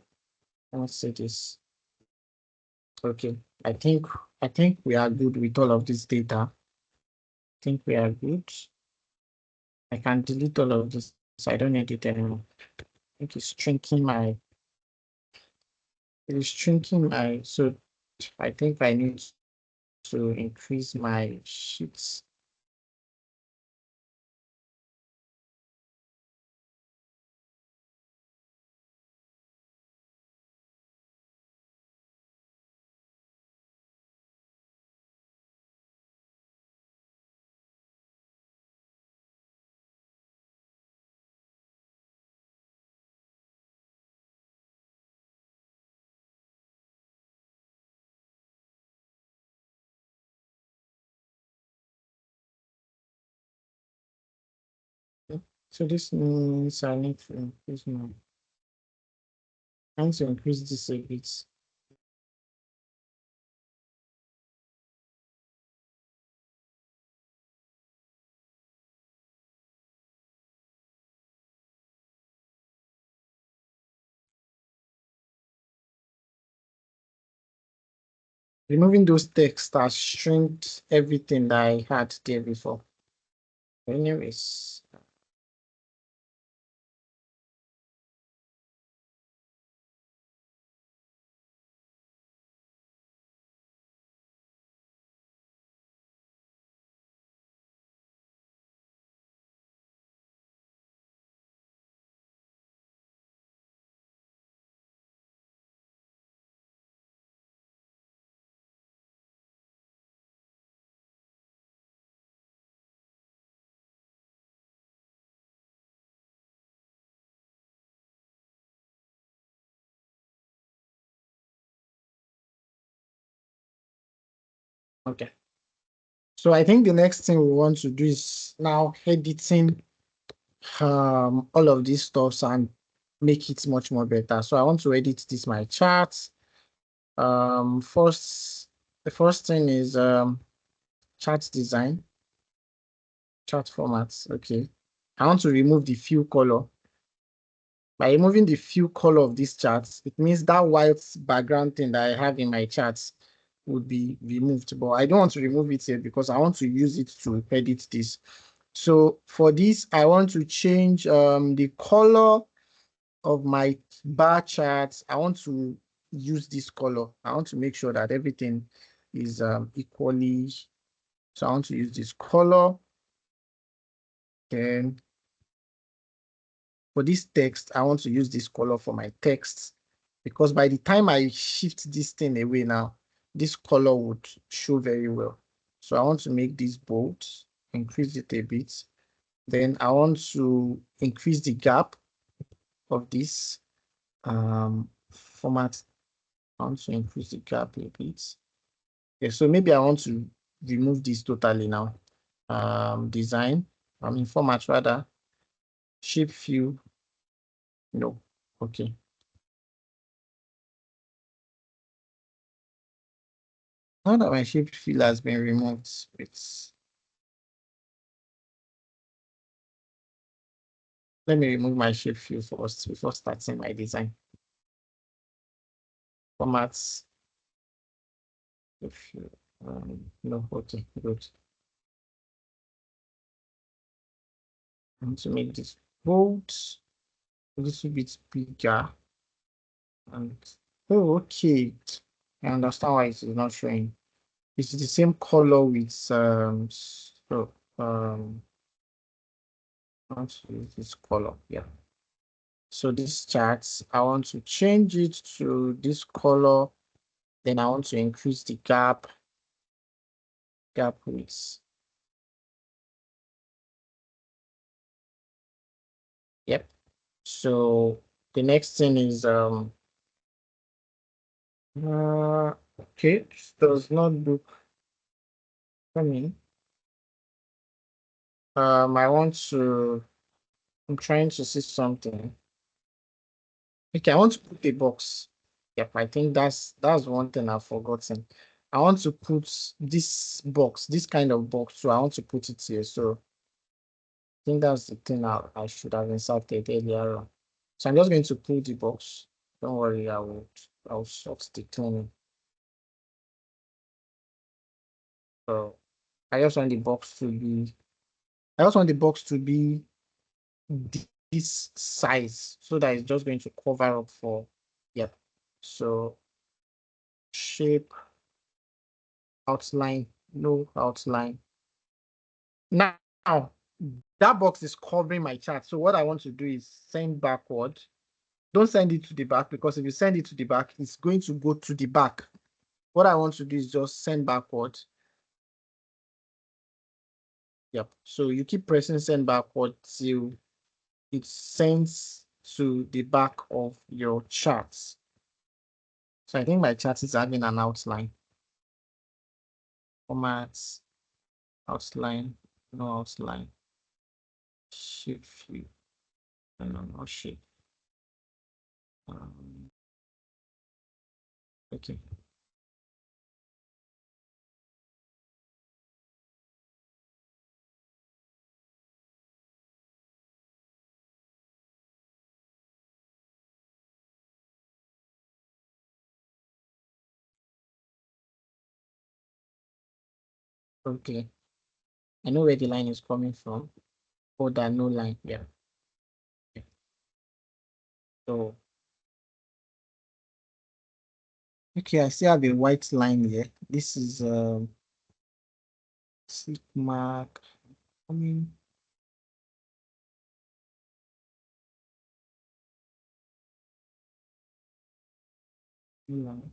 let's say this. Okay, I think we are good with all of this data. I think we are good. I can delete all of this. So I don't need it anymore. I think it's shrinking my. It is shrinking my. So I think I need to increase my sheets. So this means I need to increase my. I need to increase this a bit. Removing those texts has shrinked everything that I had there before. Anyways, okay. So I think the next thing we want to do is now editing all of these stuffs and make it much more better. So I want to edit this my charts. First, the first thing is chart design, chart formats. Okay, I want to remove the fill color. By removing the fill color of these charts, it means that white background thing that I have in my charts would be removed. But I don't want to remove it here because I want to use it to edit this. So for this, I want to change the color of my bar charts. I want to use this color. I want to make sure that everything is equally. So I want to use this color. Then for this text, I want to use this color for my text because by the time I shift this thing away now, this color would show very well. So I want to make this bold, increase it a bit. Then I want to increase the gap of this format. I want to increase the gap a bit. Okay, so maybe I want to remove this totally now. Design, format rather, shape fill. No, okay. Now that my shape fill has been removed, let me remove my shape fill first before starting my design. Formats. If you, no, okay, good. I want to make this bold, a little bit bigger. And oh, okay. I understand why it is not showing. It's the same color with so I want to use this color, yeah. So this chart, I want to change it to this color. Then I want to increase the gap width. Yep. So the next thing is okay, this does not look for me. I want to. I'm trying to see something. Okay, I want to put a box. Yep, I think that's one thing I've forgotten. I want to put this box, this kind of box, so I want to put it here. So I think that's the thing I should have inserted earlier on. So I'm just going to pull the box. Don't worry, I'll sort the thing. So I just want the box to be this size so that it's just going to cover up for, yep. So shape, outline, no outline. Now that box is covering my chart. So what I want to do is send backward. Don't send it to the back, because if you send it to the back, it's going to go to the back. What I want to do is just send backward. Yep. So you keep pressing send backward till it sends to the back of your charts. So I think my chart is having an outline. Formats, outline, no outline. Shape view. No shape. Okay. Okay. I know where the line is coming from. Oh, that no line. Yeah. Okay. So okay, I still have a white line here. This is sigma. I mean, line,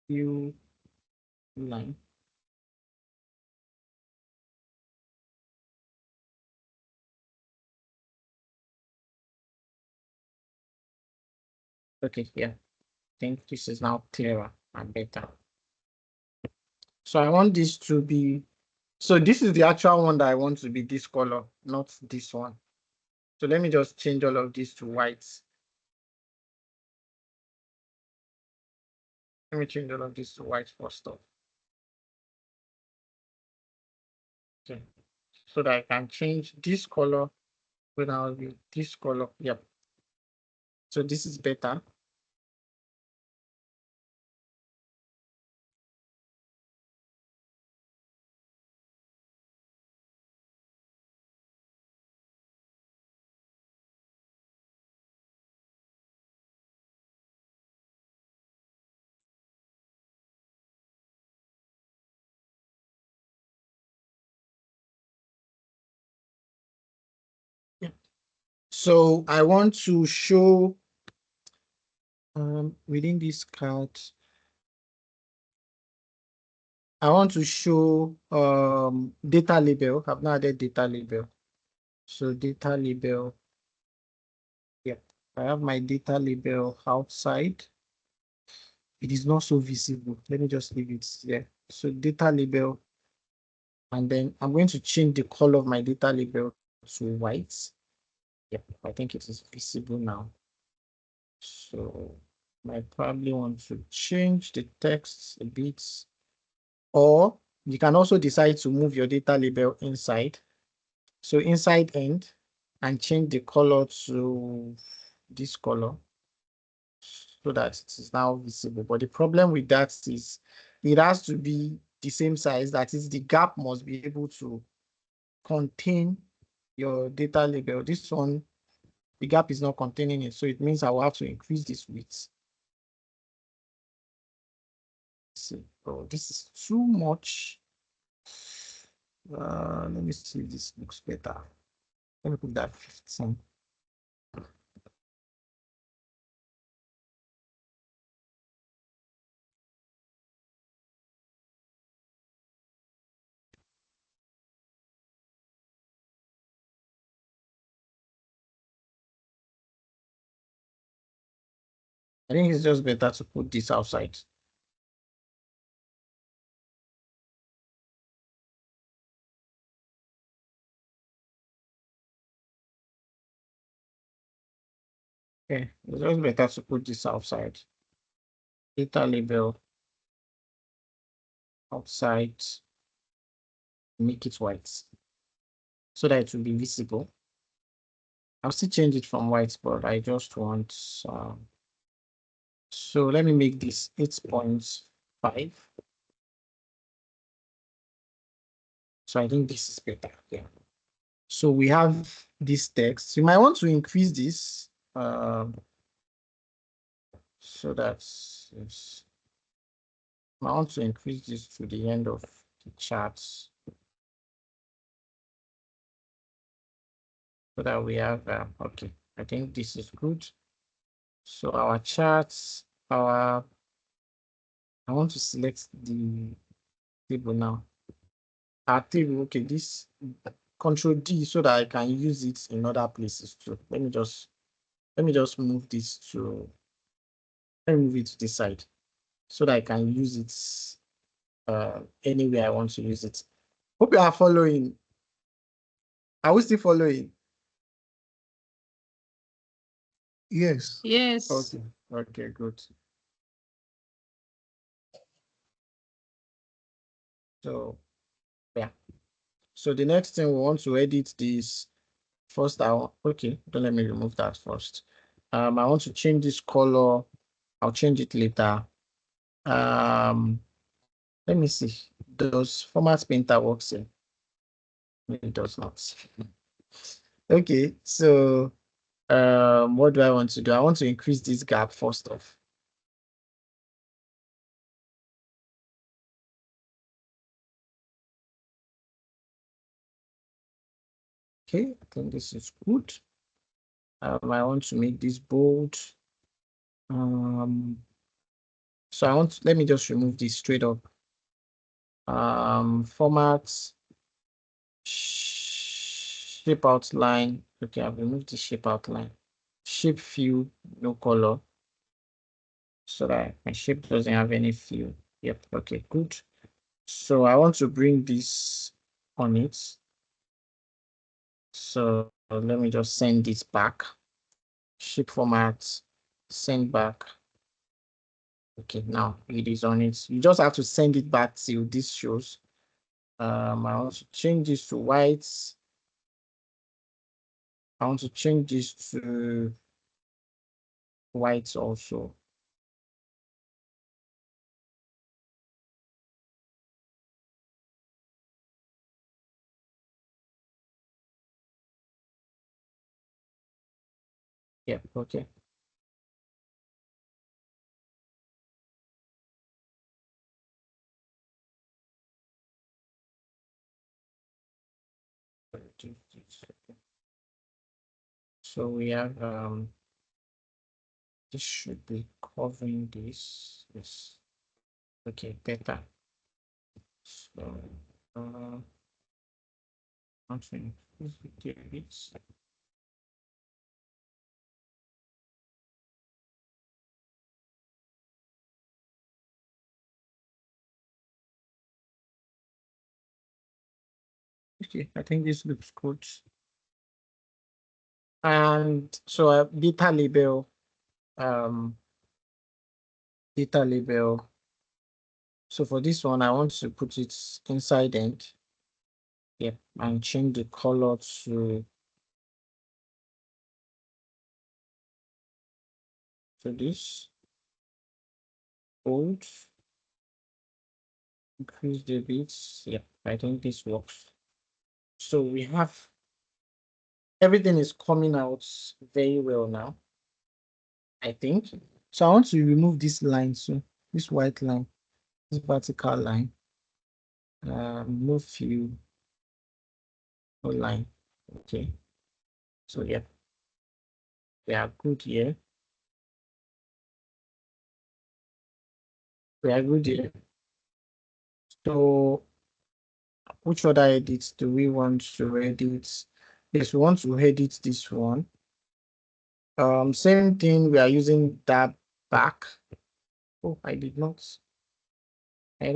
view line. Okay, yeah. I think this is now clearer and better. So I want this to be, so this is the actual one that I want to be this color, not this one. So let me just change all of this to white. Let me change all of this to white first off. Okay. So that I can change this color when I'll be this color. Yep. So this is better. Yeah. So I want to show within this card, I want to show data label. I've now added data label. So data label. Yep. I have my data label outside. It is not so visible. Let me just leave it there. So data label, and then I'm going to change the color of my data label to white. Yep, I think it is visible now. So I probably want to change the text a bit, or you can also decide to move your data label inside. So inside end, and change the color to this color so that it is now visible. But the problem with that is it has to be the same size. That is, the gap must be able to contain your data label. This one, the gap is not containing it. So it means I will have to increase this width. So this is too much. Let me see if this looks better. Let me put that 15. I think it's just better to put this outside. Okay, it's always better to put this outside. Data label outside, make it white so that it will be visible. I'll still change it from white, but I just want so let me make this 8.5. So I think this is better. Yeah. So we have this text. You might want to increase this so that it's, I want to increase this to the end of the charts so that we have okay. I think this is good. So our charts, I want to select the table now. Our table, okay, this Control D so that I can use it in other places too. Let me just move this to let me move it to this side so that I can use it anywhere I want to use it. Hope you are following. Are we still following? Yes. Yes. Okay. Okay, good. So yeah. So the next thing we want to edit this first. Okay, don't let me remove that first. I want to change this color. I'll change it later. Let me see. Does Format Painter works here? It does not. Okay, so what do I want to do? I want to increase this gap first off. Okay, I think this is good. I want to make this bold. So let me just remove this straight up. Format, shape outline. Okay, I've removed the shape outline. Shape fill, no color. So that my shape doesn't have any fill. Yep, okay, good. So I want to bring this on it. So let me just send this back. Shape format, send back. Okay, now it is on it. You just have to send it back till this shows. I want to change this to white. I want to change this to white also. Yeah, okay. So we have this should be covering this. Yes. Okay, better. So something bits. Okay, I think this looks good. And so data label, data label. So for this one, I want to put it inside end. Yep, and change the color to this bold. Increase the bits. Yep, I think this works. So we have everything is coming out very well now, I think. So I want to remove this line, so this white line, this vertical line. No fill, no line. Okay. So yeah, we are good here. We are good here. So which other edits do we want to edit? Yes, we want to edit this one. Same thing, we are using that back. Oh, I did not. I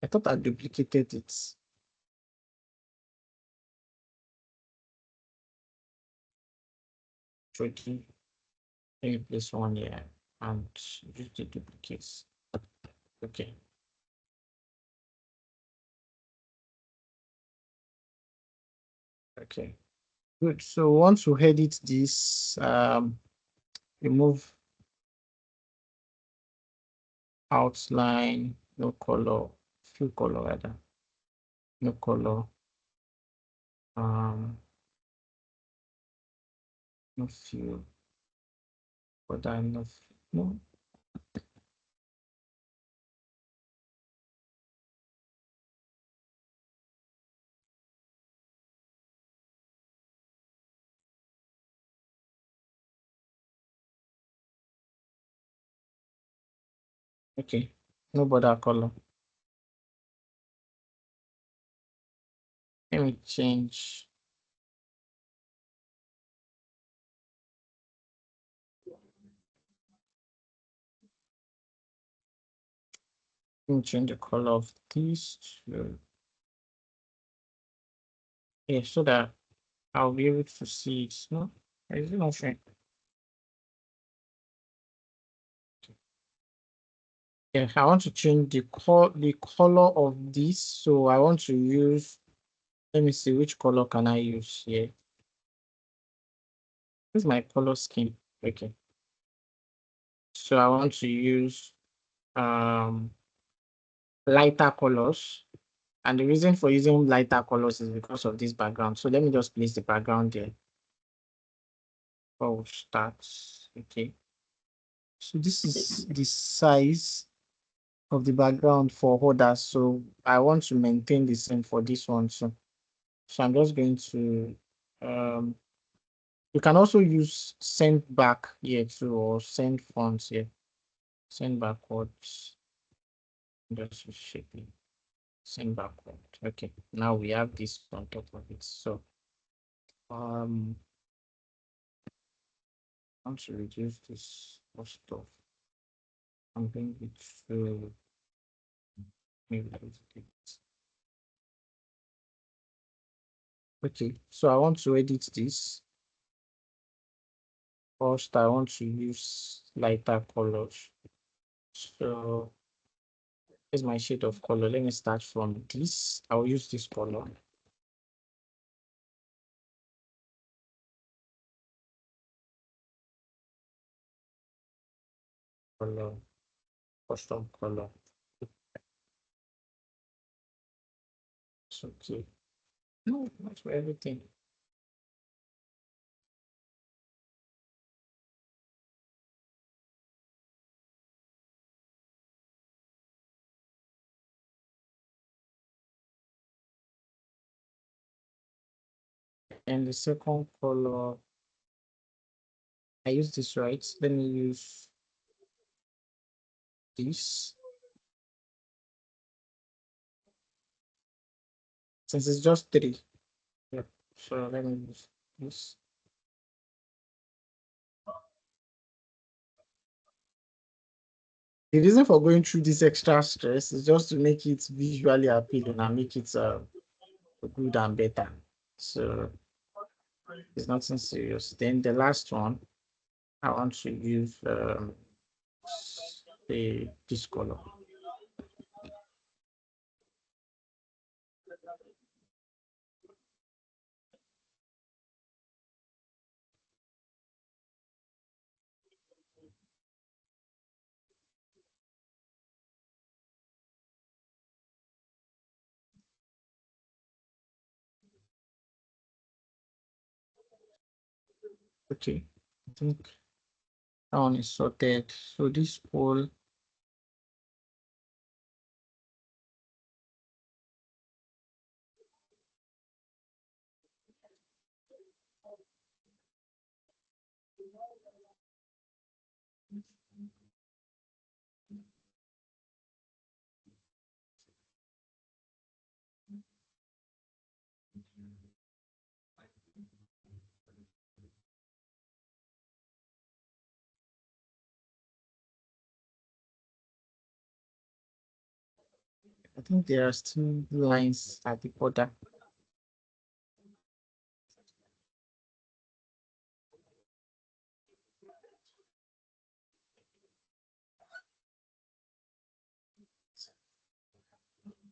thought I duplicated it. HOD. Let me place one here and use the duplicates. Okay. Okay. Good. So once you edit this, remove outline, no color, few color rather, no color, no few, but I'm not, no. Okay, no border color. Let me change. Let me change the color of this to, yeah, so that I'll be able to see it. No, is it not fair? Yeah, I want to change the color of this. So I want to use, let me see which color can I use here. This is my color scheme. Okay. So I want to use lighter colors. And the reason for using lighter colors is because of this background. So let me just place the background there before we start. Okay. So this is the size of the background for others. So I want to maintain the same for this one. So I'm just going to you can also use send back here too, or send fonts here. Send backwards. Just shape it. Send backward. Okay. Now we have this on top of it. So I want to reduce this stuff. I'm going to maybe it. Okay, so I want to edit this. First, I want to use lighter colors. So here's my shade of color. Let me start from this. I'll use this color. Color, custom color. It's okay. No, not for everything. And the second color, I use this, right? Let me use this. Since it's just 3. Yeah. So let me use this. The reason for going through this extra stress is just to make it visually appealing and make it good and better. So it's nothing serious. Then the last one, I want to use this color. Okay, I think that one is sorted. So this whole I think there are still lines at the border.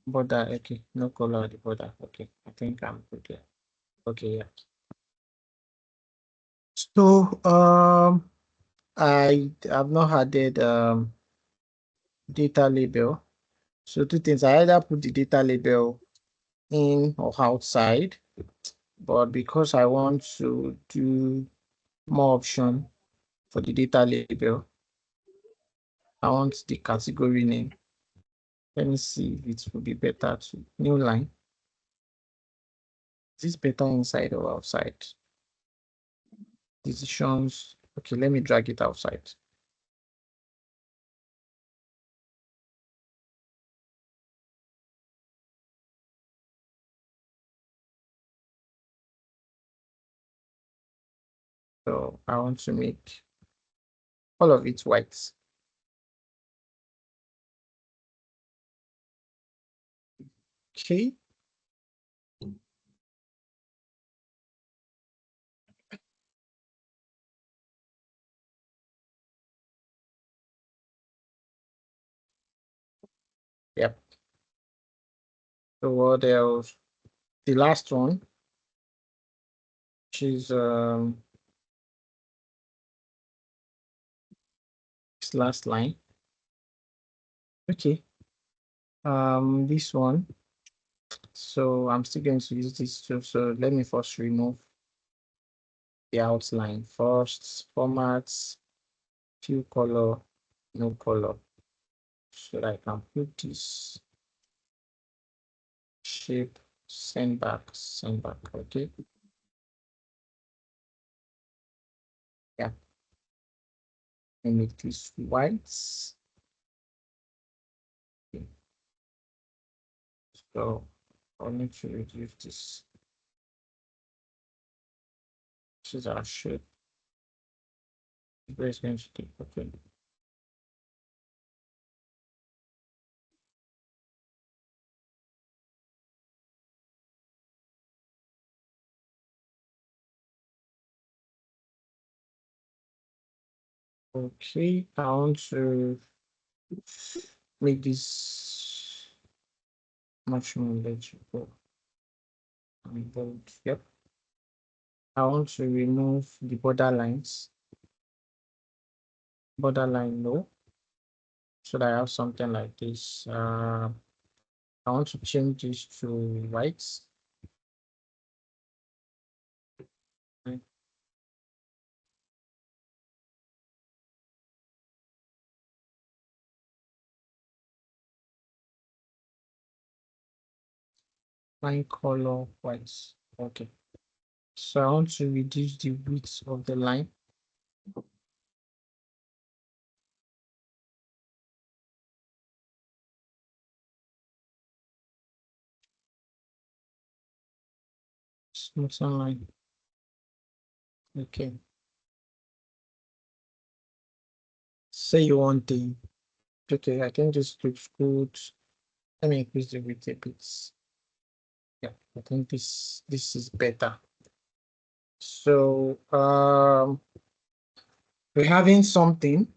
border. Okay, no color at the border. Okay, I think I'm good there. Okay, yeah. So I have not added data label. So two things, I either put the data label in or outside, but because I want to do more option for the data label, I want the category name. Let me see if it will be better to new line. Is this better inside or outside? Decisions. Okay, let me drag it outside. So I want to make all of it white. Okay. Yep. So what else? The last one, which is this last line. Okay. This one. So I'm still going to use this too. So let me first remove the outline first. Formats, few color, no color. So I can put this shape, send back. Okay. Yeah. And make this white. Okay. So I'll need to reduce this. This is our shape. Where is going to take? Okay. Okay, I want to make this much more legible. And bold. Yep. I want to remove the border lines. Borderline no. So that I have something like this. I want to change this to white. Okay. Line color white. Okay. So I want to reduce the width of the line. Smooth line. Okay. Say you want the. Okay, I think this looks good. Let me increase the width a bit. Yeah, I think this is better. So we're having something.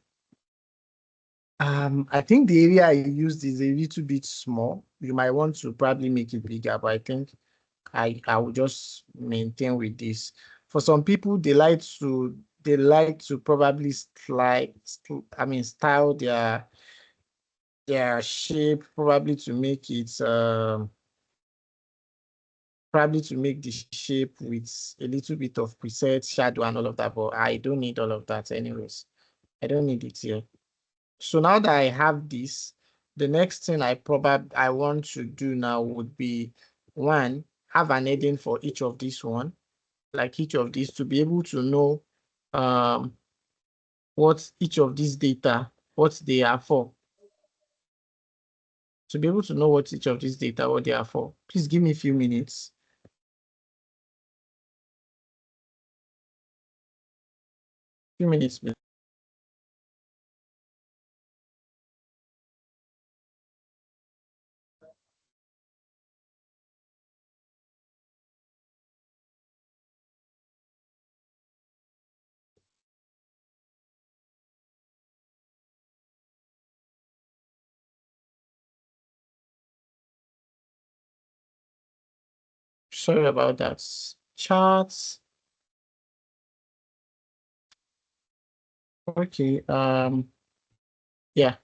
I think the area I used is a little bit small. You might want to probably make it bigger, but I think I will just maintain with this. For some people, they like to probably style their shape probably to make it probably to make the shape with a little bit of preset shadow and all of that, but I don't need all of that anyways. I don't need it here. So now that I have this, the next thing I want to do now would be one, have an heading for each of these one, like each of these to be able to know what each of these data, what they are for. To be able to know what each of these data, what they are for. Please give me a few minutes. Few minutes, please. Sorry about that. Charts. Okay. Yeah.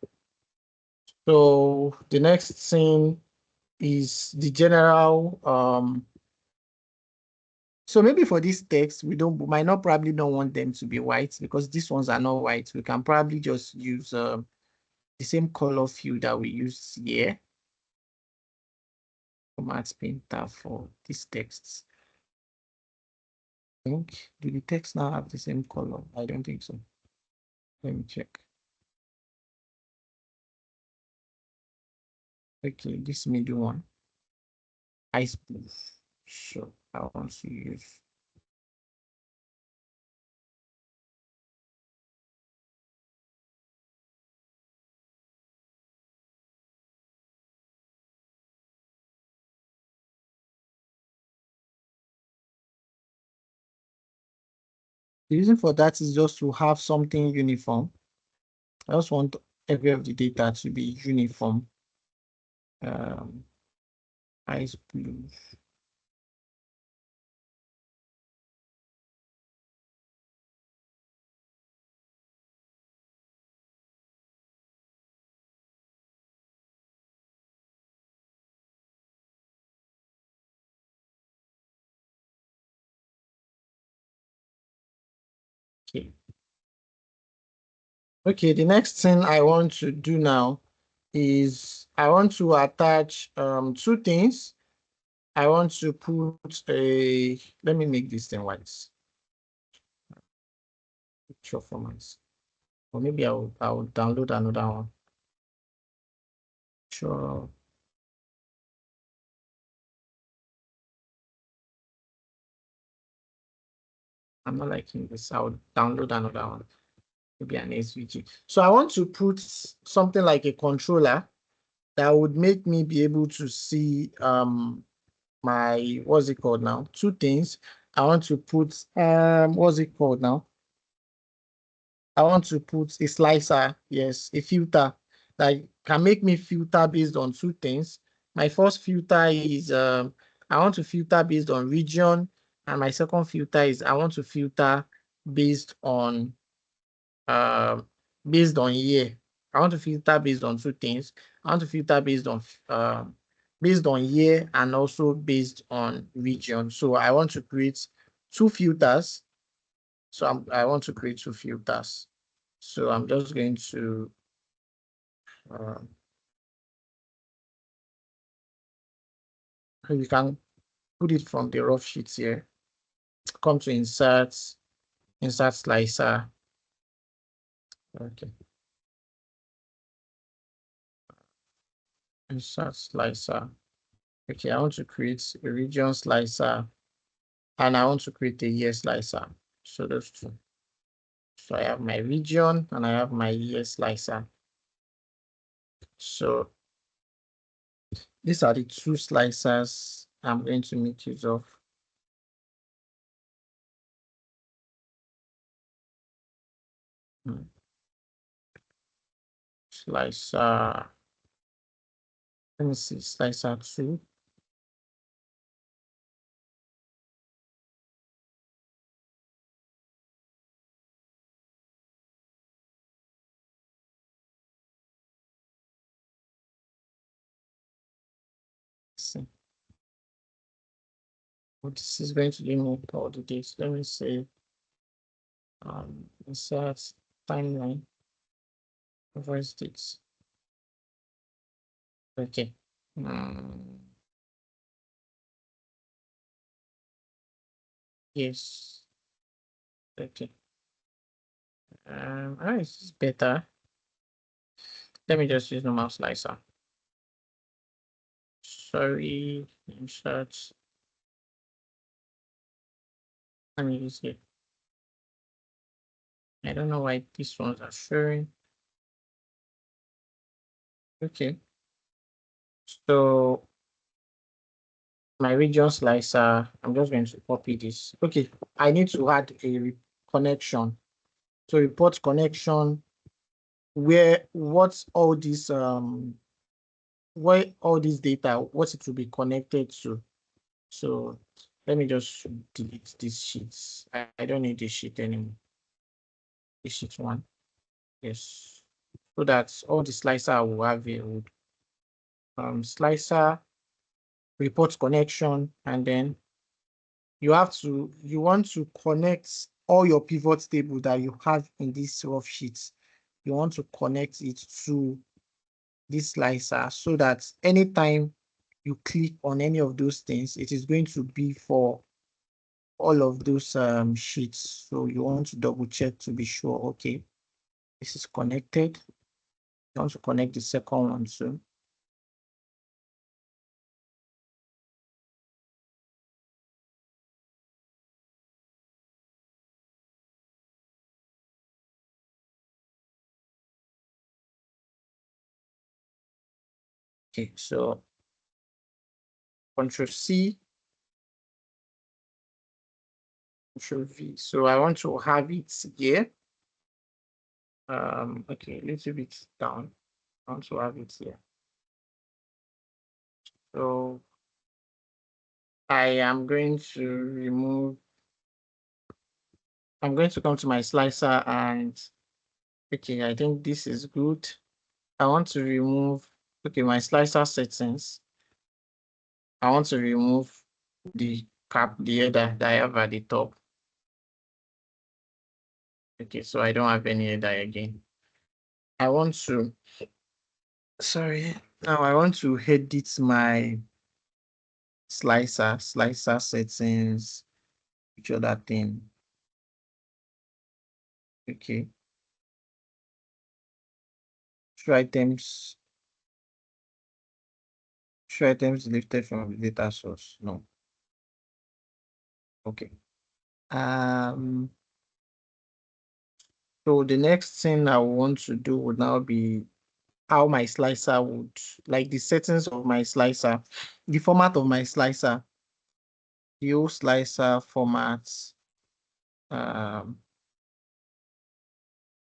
So the next thing is the general. So maybe for this text, we might not probably don't want them to be white because these ones are not white. We can probably just use the same color field that we use here. Format painter for these texts. I think, do the text now have the same color? I don't think so. Let me check. Okay, this middle one. Ice blue. So I want to use. The reason for that is just to have something uniform. I just want every of the data to be uniform. Ice blue. Okay. Okay, the next thing I want to do now is I want to attach two things. I want to put let me make this thing white. Picture formats. Or maybe I'll download another one. Sure. I'm not liking this. I'll download another one. Maybe an SVG. So I want to put something like a controller that would make me be able to see my, what's it called now? Two things. I want to put what's it called now? I want to put a slicer, yes, a filter that can make me filter based on two things. My first filter is I want to filter based on region, and my second filter is I want to filter based on year. I want to filter based on two things. I want to filter based on year and also based on region. So I want to create two filters. So I want to create two filters. So I'm just going to you can put it from the rough sheets here. Come to insert slicer. Okay. Insert slicer. Okay, I want to create a region slicer and I want to create a year slicer. So those two. So I have my region and I have my year slicer. So these are the two slicers I'm going to make use of. Slicer. Let me see, slicer 2. See what this is going to give me all the dates. Let me say insert timeline voice dates. Okay. Yes. Okay. This is better. Let me just use normal slicer. Sorry, insert. Let me use it. I don't know why these ones are showing. Okay. So my region slicer, I'm just going to copy this. Okay, I need to add a connection. So report connection where what's all this where all this data, what it will be connected to. So let me just delete these sheets. I don't need this sheet anymore. This sheet one. Yes. So that all the slicer will have a slicer report connection, and then you want to connect all your pivot table that you have in this rough sheet. You want to connect it to this slicer so that anytime you click on any of those things, it is going to be for all of those sheets. So you want to double check to be sure, okay, this is connected. You want to connect the second one too. Okay, so Control C, Control V. So I want to have it here. Okay, a little bit down. I want to have it here. So I am going to remove, I'm going to come to my slicer and, okay, I think this is good. I want to remove, okay, my slicer settings. I want to remove the cap, the header that I have at the top. Okay, so I don't have any header again. I want to, sorry, now I want to edit my slicer settings, which other thing. Okay. Show items lifted from the data source. No. Okay. So the next thing I want to do would now be how my slicer would, like the settings of my slicer, the format of my slicer, the old slicer formats,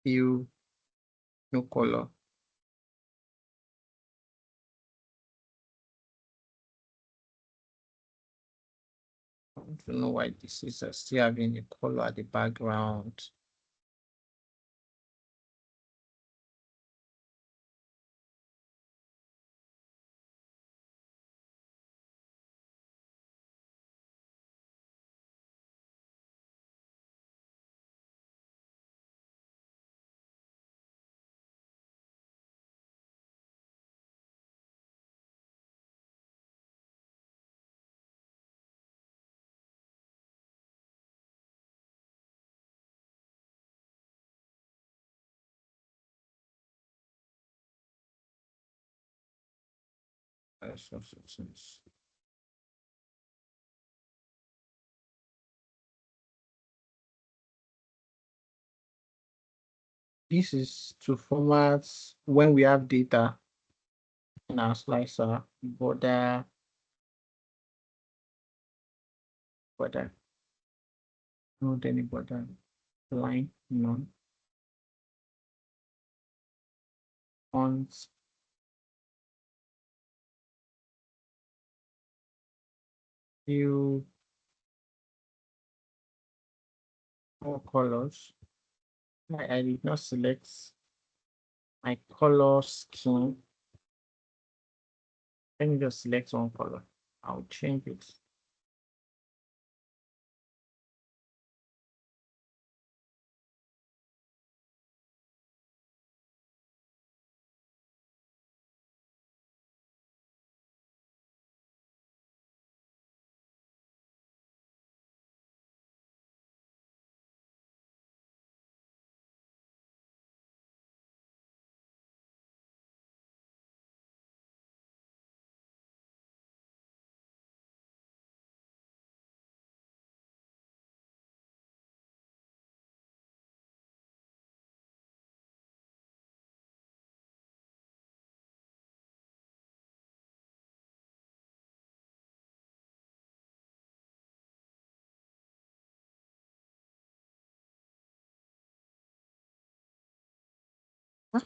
view, no color. I don't know why this is still having a color at the background. Settings. This is to format when we have data in our slicer, border, not any border, line, none, fonts, view, all colors. I did not select my color scheme. Let me just select one color. I'll change it.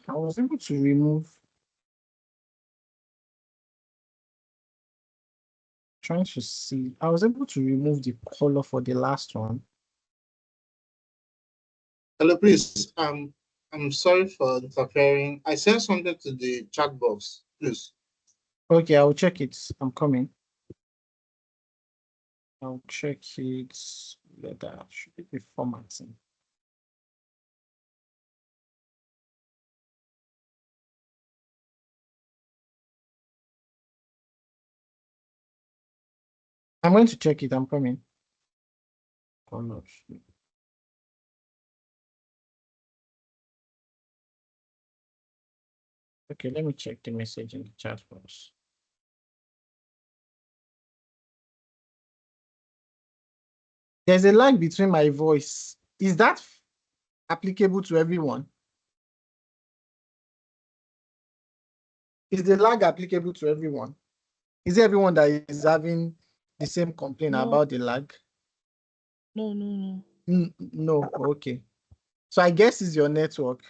I was able to remove trying to see. I was able to remove the color for the last one. Hello, please. I'm sorry for interfering. I sent something to the chat box, please. Okay, I'll check it. I'm coming. I'll check it. That should be formatting. I'm going to check it. I'm coming. Colors. Okay, let me check the message in the chat box. There's a lag between my voice. Is that applicable to everyone? Is the lag applicable to everyone? Is it everyone that is having the same complaint No. about the lag? No. No, okay. So I guess it's your network.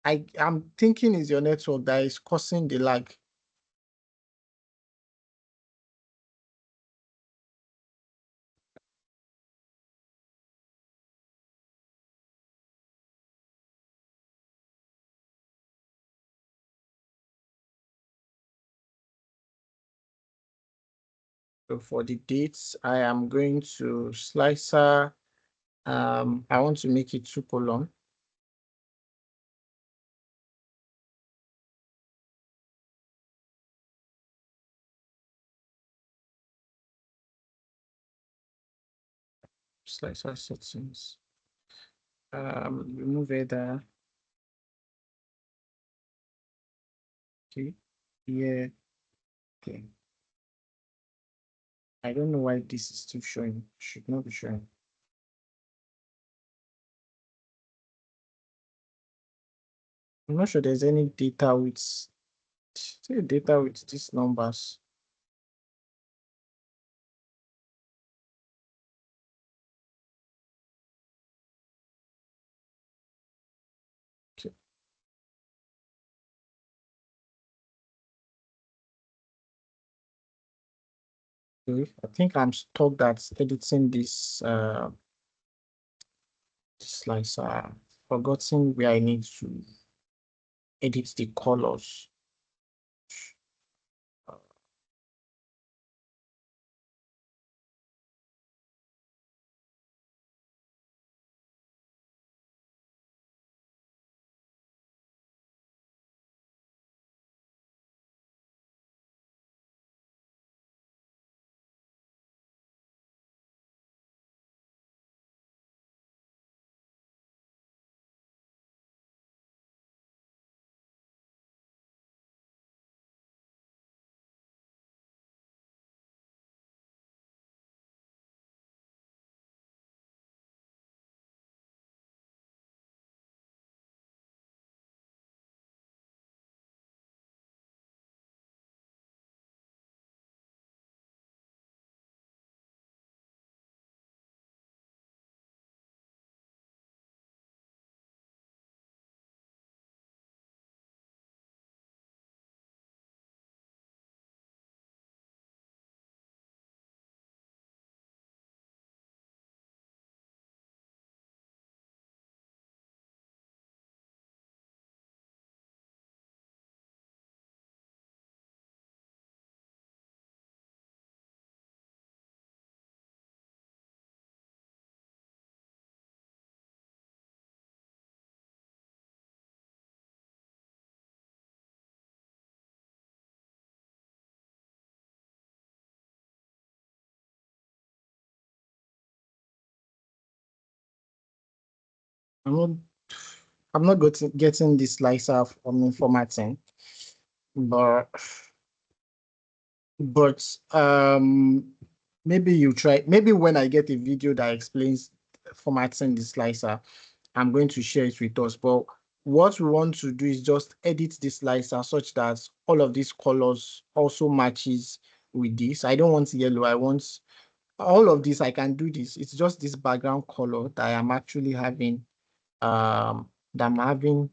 I'm thinking it's your network that is causing the lag. So for the dates, I am going to slicer. I want to make it 2 column. Slicer settings. Remove header. Okay. Yeah. Okay. I don't know why this is still showing. Should not be showing. I'm not sure there's any data with these numbers. Okay. Okay. I think I'm stuck at editing this slicer. Forgotten where I need to edit the colors. I'm not getting the slicer from formatting, but maybe you try. Maybe when I get a video that explains formatting the slicer, I'm going to share it with us. But what we want to do is just edit the slicer such that all of these colors also matches with this. I don't want yellow. I want all of this. I can do this. It's just this background color that I am actually having that I'm having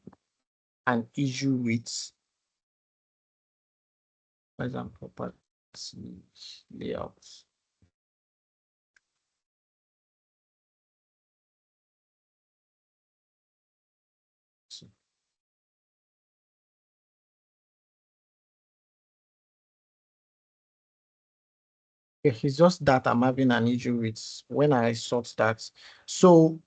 an issue with. For example, property layout. It's just that I'm having an issue with when I sort that. So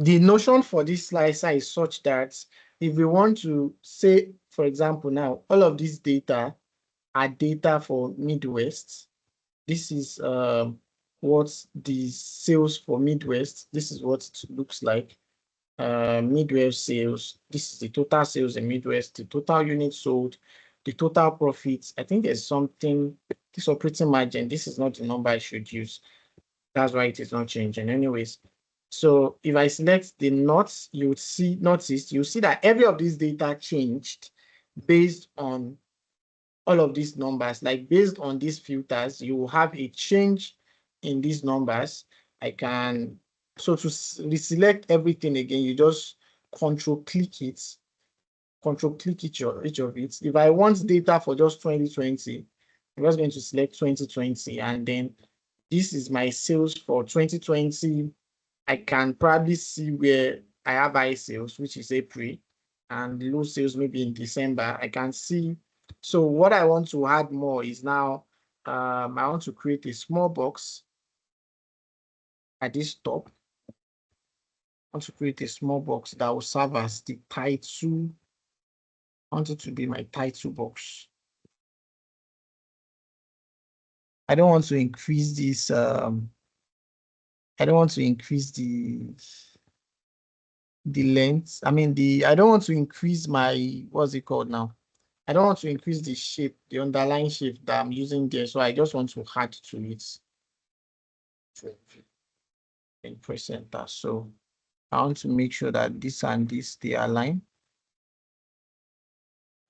the notion for this slicer is such that if we want to say, for example, now all of this data are data for Midwest. This is what the sales for Midwest. This is what it looks like. Midwest sales. This is the total sales in Midwest, the total units sold, the total profits. I think there's something, this operating margin, this is not the number I should use. That's why it is not changing. Anyways, so if I select the notes, you would see, notice, you see that every of these data changed based on all of these numbers. Like based on these filters, you will have a change in these numbers. I can, so to reselect everything again, you just control click each of it. If I want data for just 2020, I'm just going to select 2020, and then this is my sales for 2020. I can probably see where I have high sales, which is April, and low sales maybe in December. I can see. So what I want to add more is now, I want to create a small box at this top. I want to create a small box that will serve as the title. I want it to be my title box. I don't want to increase this. I don't want to increase the length. I mean, I don't want to increase my, what's it called now? I don't want to increase the shape, the underlying shape that I'm using there. So I just want to add to it. And press enter. So I want to make sure that this and this, they align.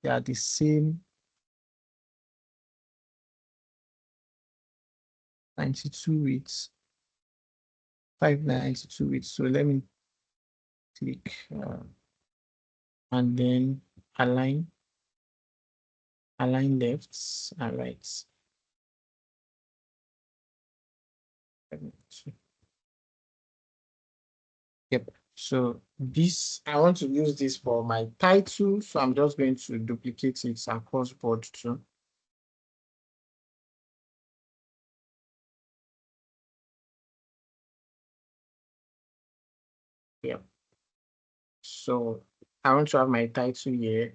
They are the same. 92 weeks. 592 weeks. So let me click and then align lefts and rights. Yep. So this, I want to use this for my title. So I'm just going to duplicate it across board too. Yep. So I want to have my title here.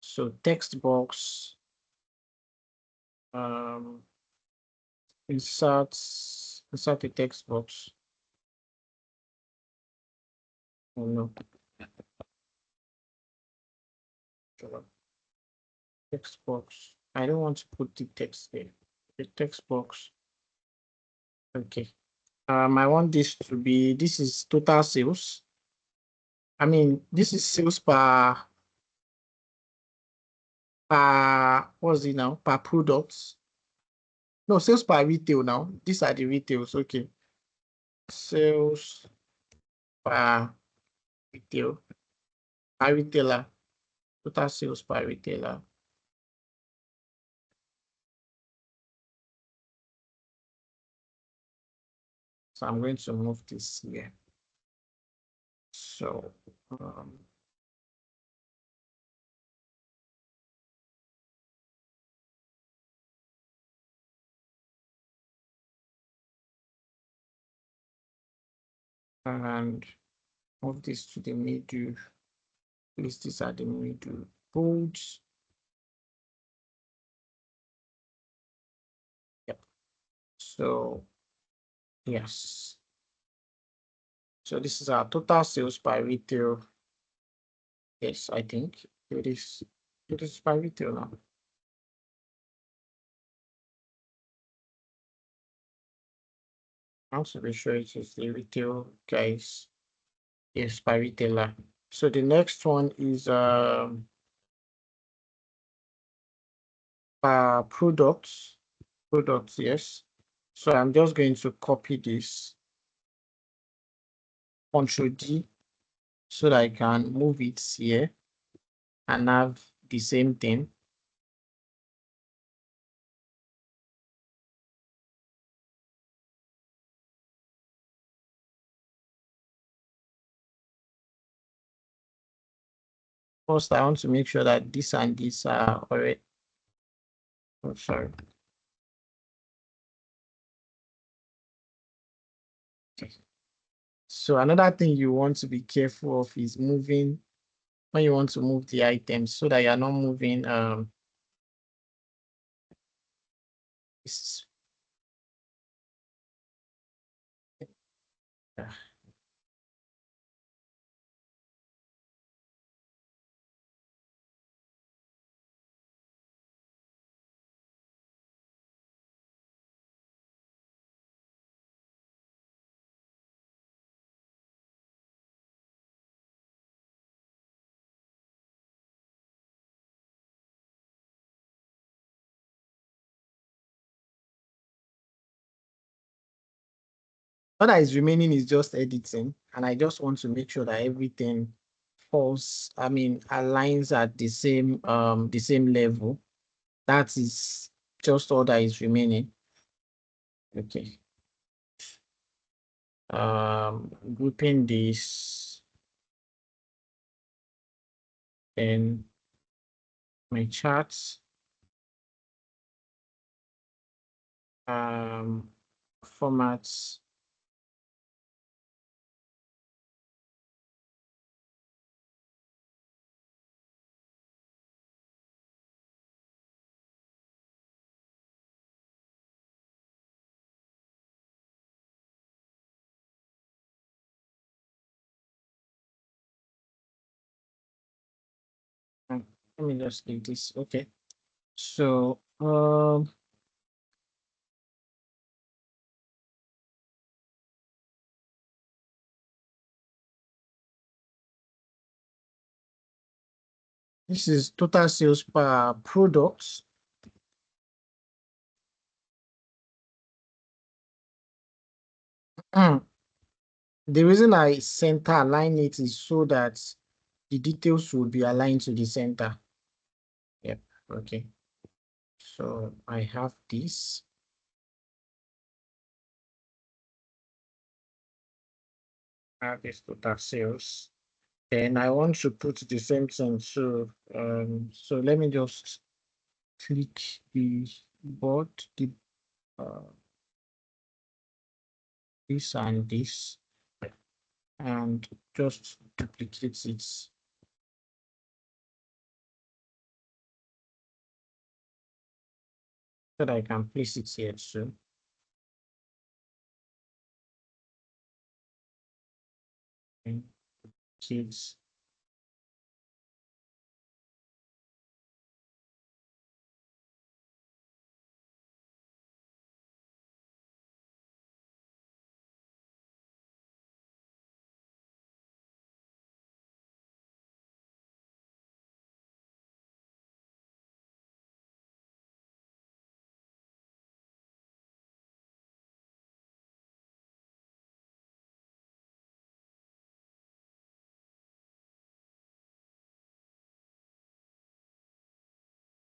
So text box. Insert a text box. Oh no. Text box. I don't want to put the text there. The text box. Okay. I want this to be, this is total sales. I mean, this is sales per what's it now? Per products. No, sales per retail now. These are the retails. Okay. Sales per retail. Per retailer. Total sales per retailer. So I'm going to move this here. So and move this to the middle. Place this at the middle. Bold. Yep. So yes. So this is our total sales by retail. Yes, I think it is by retail now. I want to be sure it is the retail guys. Yes, by retailer. So the next one is products. Products, yes. So I'm just going to copy this. Ctrl D so that I can move it here and have the same thing. First, I want to make sure that this and this are already. Oh, sorry. Okay. So another thing you want to be careful of is moving when you want to move the items so that you're not moving this- ah. What that is remaining is just editing, and I just want to make sure that everything falls, aligns at the same level. That is just all that is remaining. Okay. Grouping this in my charts. Formats. Let me just leave this. Okay. So this is total sales per product. The reason I center align it is so that the details would be aligned to the center. Yep. Okay. So I have this. I have this total sales. And I want to put the same thing. So let me just click the board, uh, this and this, and just duplicate it. So that I can place it here too. Okay. Kids.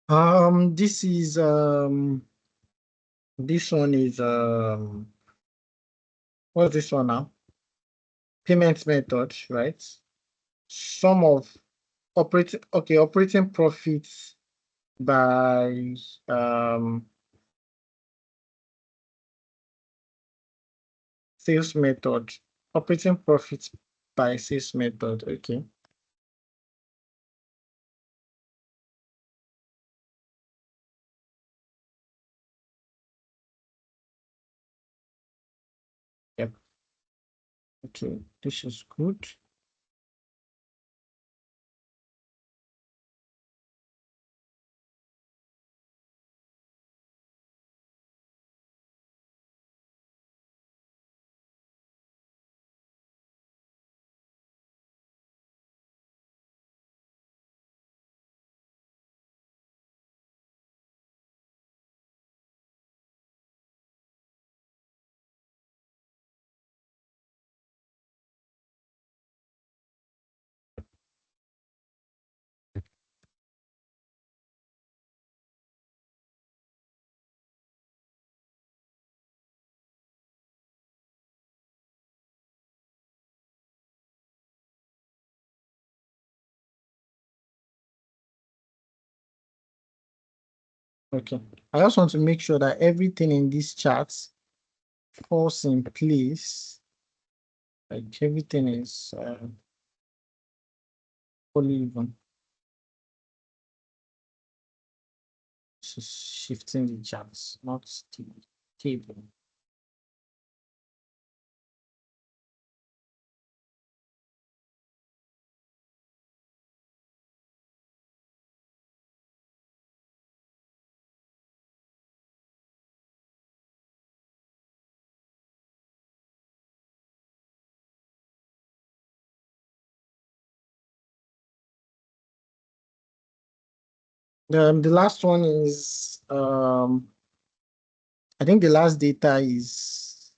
This is this one is what's this one now? Payment method, right? Sum of operating profits by sales method. Operating profits by sales method. Okay. Yep. Okay, this is good. Okay. I just want to make sure that everything in this chart falls in place. Like everything is fully even. Just shifting the charts, not the table. The last one is I think the last data is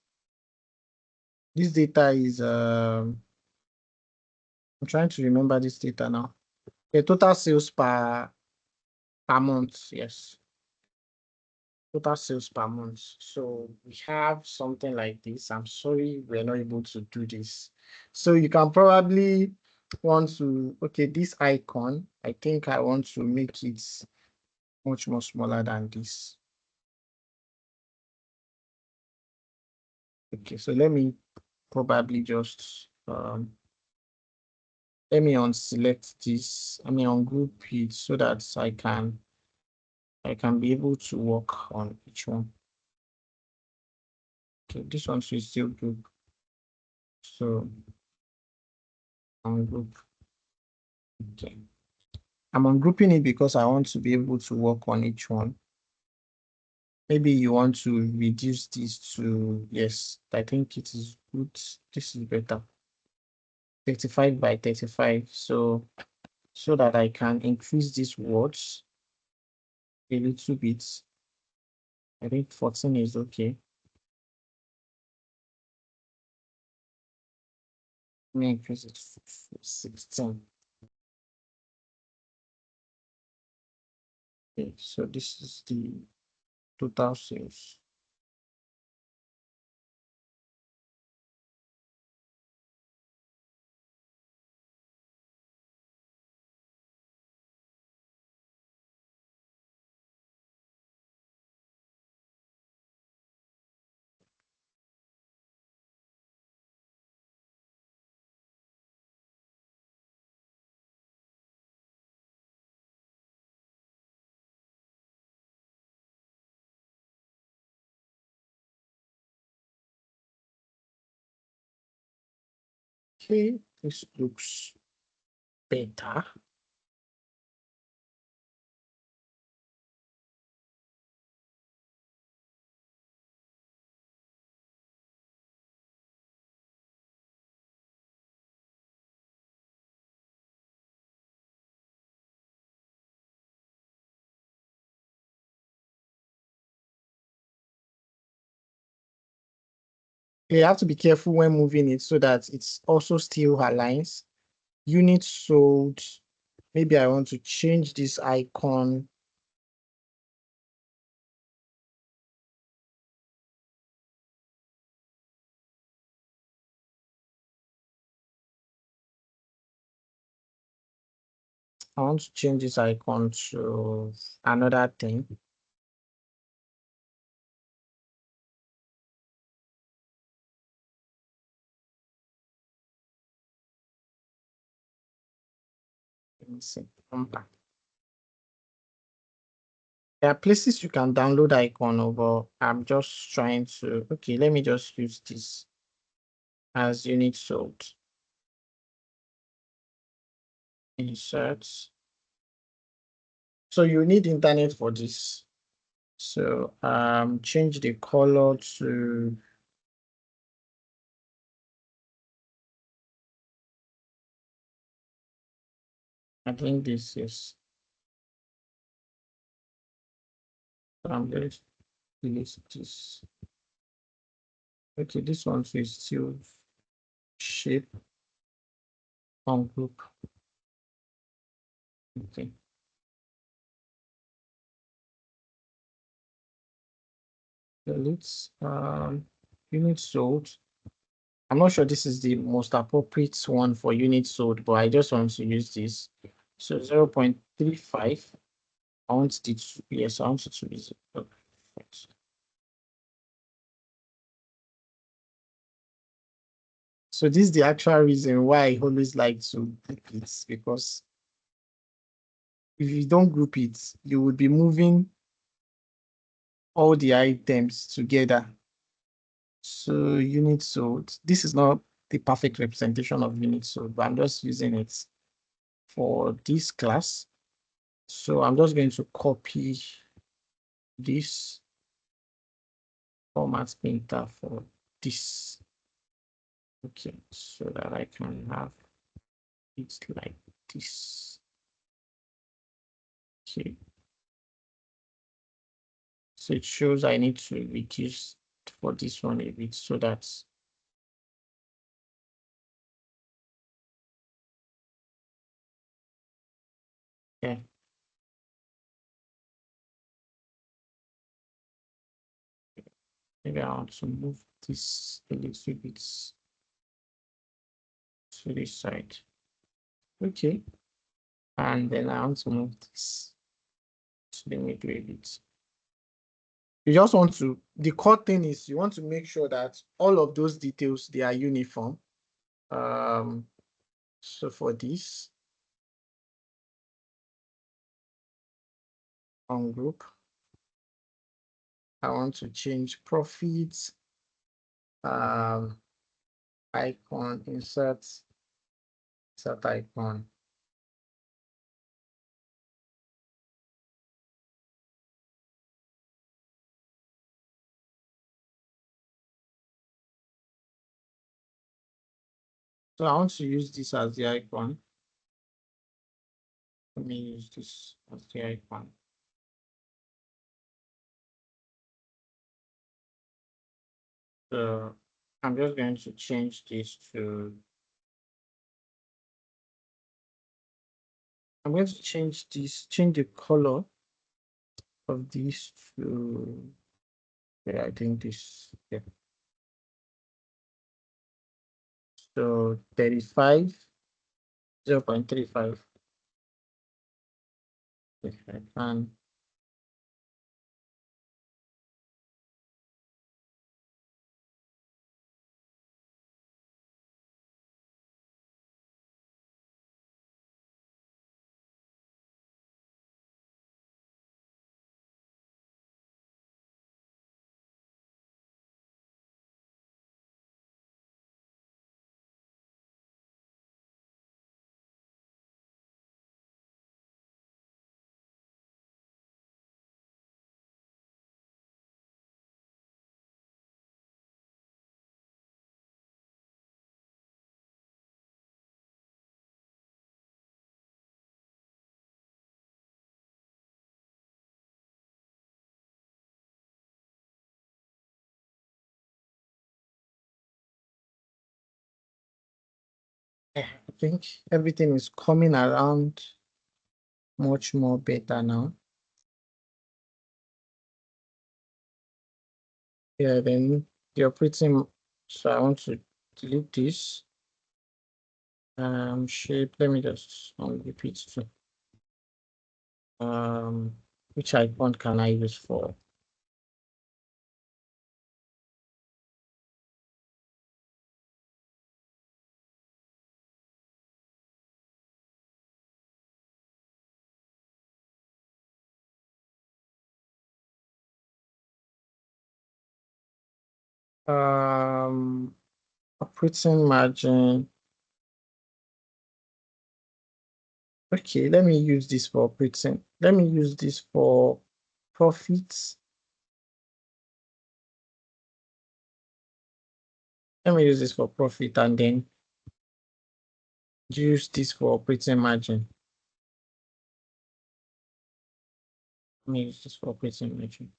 this data is I'm trying to remember this data now. The total sales per month, yes. Total sales per month. So we have something like this. I'm sorry we're not able to do this. So you can probably want to, okay, this icon, I think I want to make it much more smaller than this. Okay, so let me probably just let me unselect this, I mean ungroup it so that I can be able to work on each one. Okay, this one should still group. So ungroup. Okay. I'm ungrouping it because I want to be able to work on each one. Maybe you want to reduce this to, yes, I think it is good. This is better. 35 by 35. So that I can increase these words a little bit. I think 14 is okay. Let me increase it to 16. Okay, so this is the total sales. Okay, this looks better. You have to be careful when moving it so that it's also still aligns. Units sold. Maybe I want to change this icon. I want to change this icon to another thing. Let me see. There are places you can download icon over. I'm just trying to, okay, let me just use this as unit sold. Insert. So you need internet for this. So change the color to I think this is I'm going to delete this. Okay, this one is still shape on group. Okay. Delete unit sold. I'm not sure this is the most appropriate one for unit sold, but I just want to use this. So 0.35 I want it to, yes, I want it to be zero. So this is the actual reason why I always like to group it, because if you don't group it, you would be moving all the items together. So unit sold, this is not the perfect representation of unit sold, but I'm just using it for this class. So I'm just going to copy this format painter for this. Okay, so that I can have it like this. Okay. So it shows I need to reduce for this one a bit so that yeah. Maybe I want to move this a little bit to this side. Okay. And then I want to move this to the middle a bit. You just want to, the core thing is you want to make sure that all of those details, they are uniform. So for this on group, I want to change profits, icon, insert icon. So I want to use this as the icon. Let me use this as the icon. So I'm just going to change this to, I'm going to change this, change the color of this to, yeah, I think this, yeah. So 35, 0.35. If I can. I think everything is coming around much more better now. Yeah, then the operating, so I want to delete this. Shape, let me just repeat too. Which icon can I use for? Operating margin. Okay, let me use this for operating. Let me use this for profits. Let me use this for profit and then use this for operating margin. Let me use this for operating margin.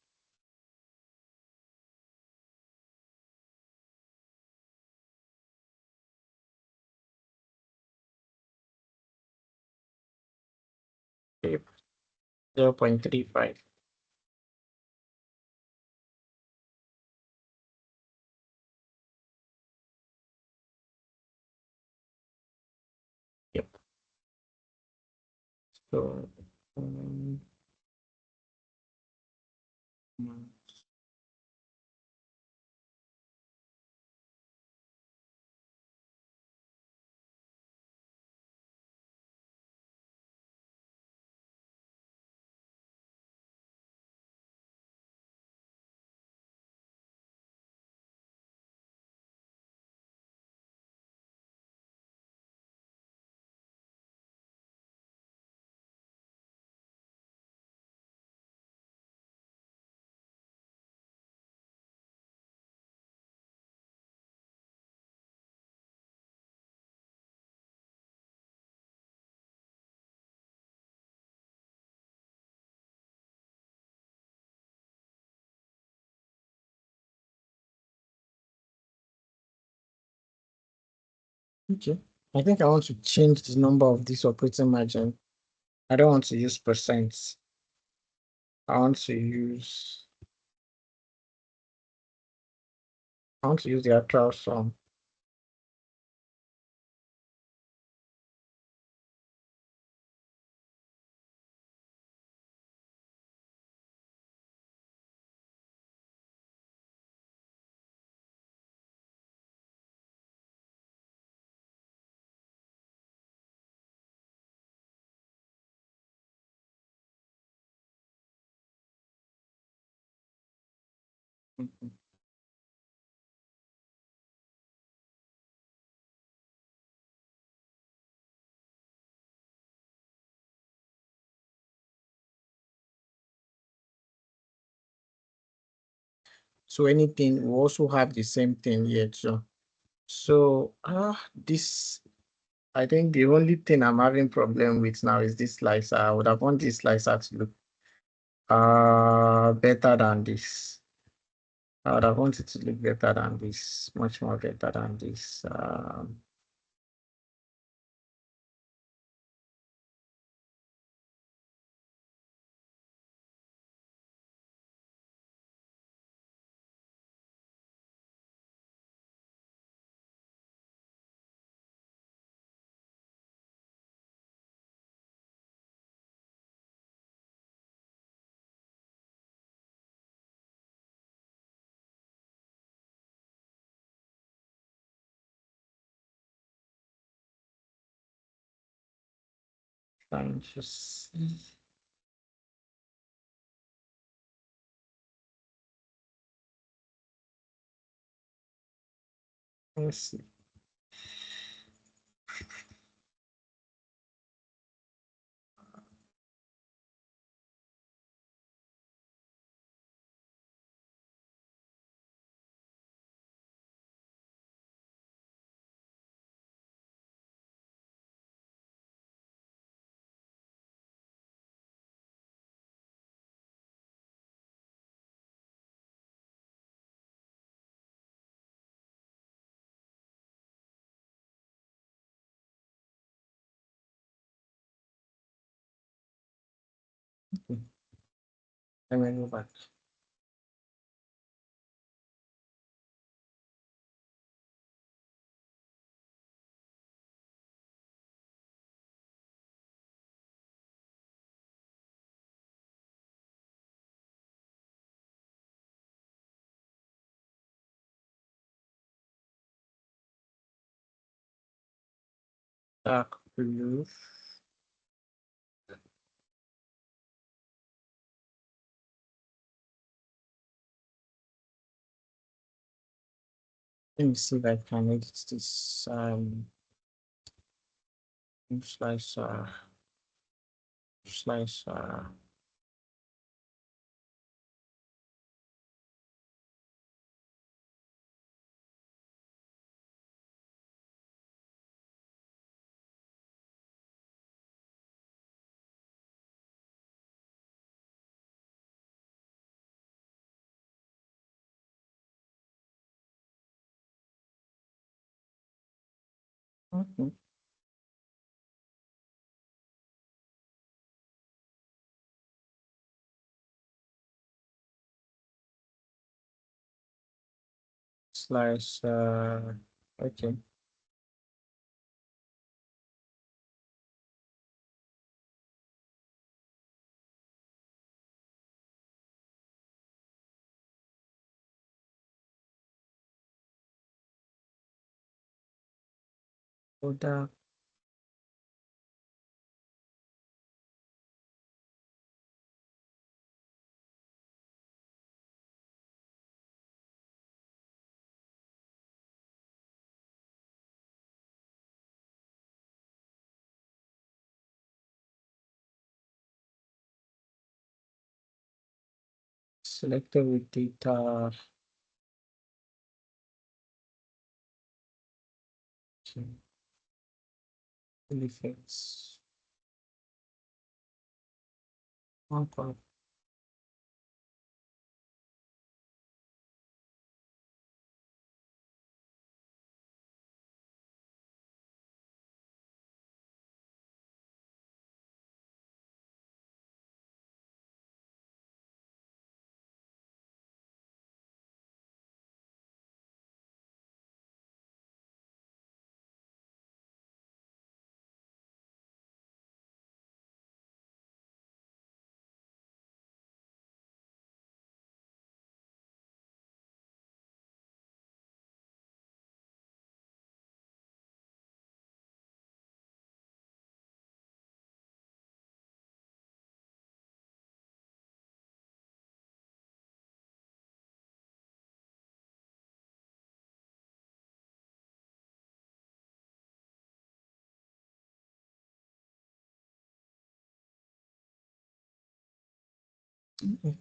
Okay, 0.35. Yep. So Okay. I think I want to change the number of this operating margin. I don't want to use percent. I want to use the actual sum. Mhm. So anything, we also have the same thing here too. So this, I think the only thing I'm having problem with now is this slicer. I would have want this slicer to look better than this. I would have wanted to look better than this, much more better than this. I'm just let's see. Let me go back. Dark blue. Let me see if I can edit this slicer. Slicer. Okay. Slicer. Okay. Order selected with data. Okay. Effects. Okay.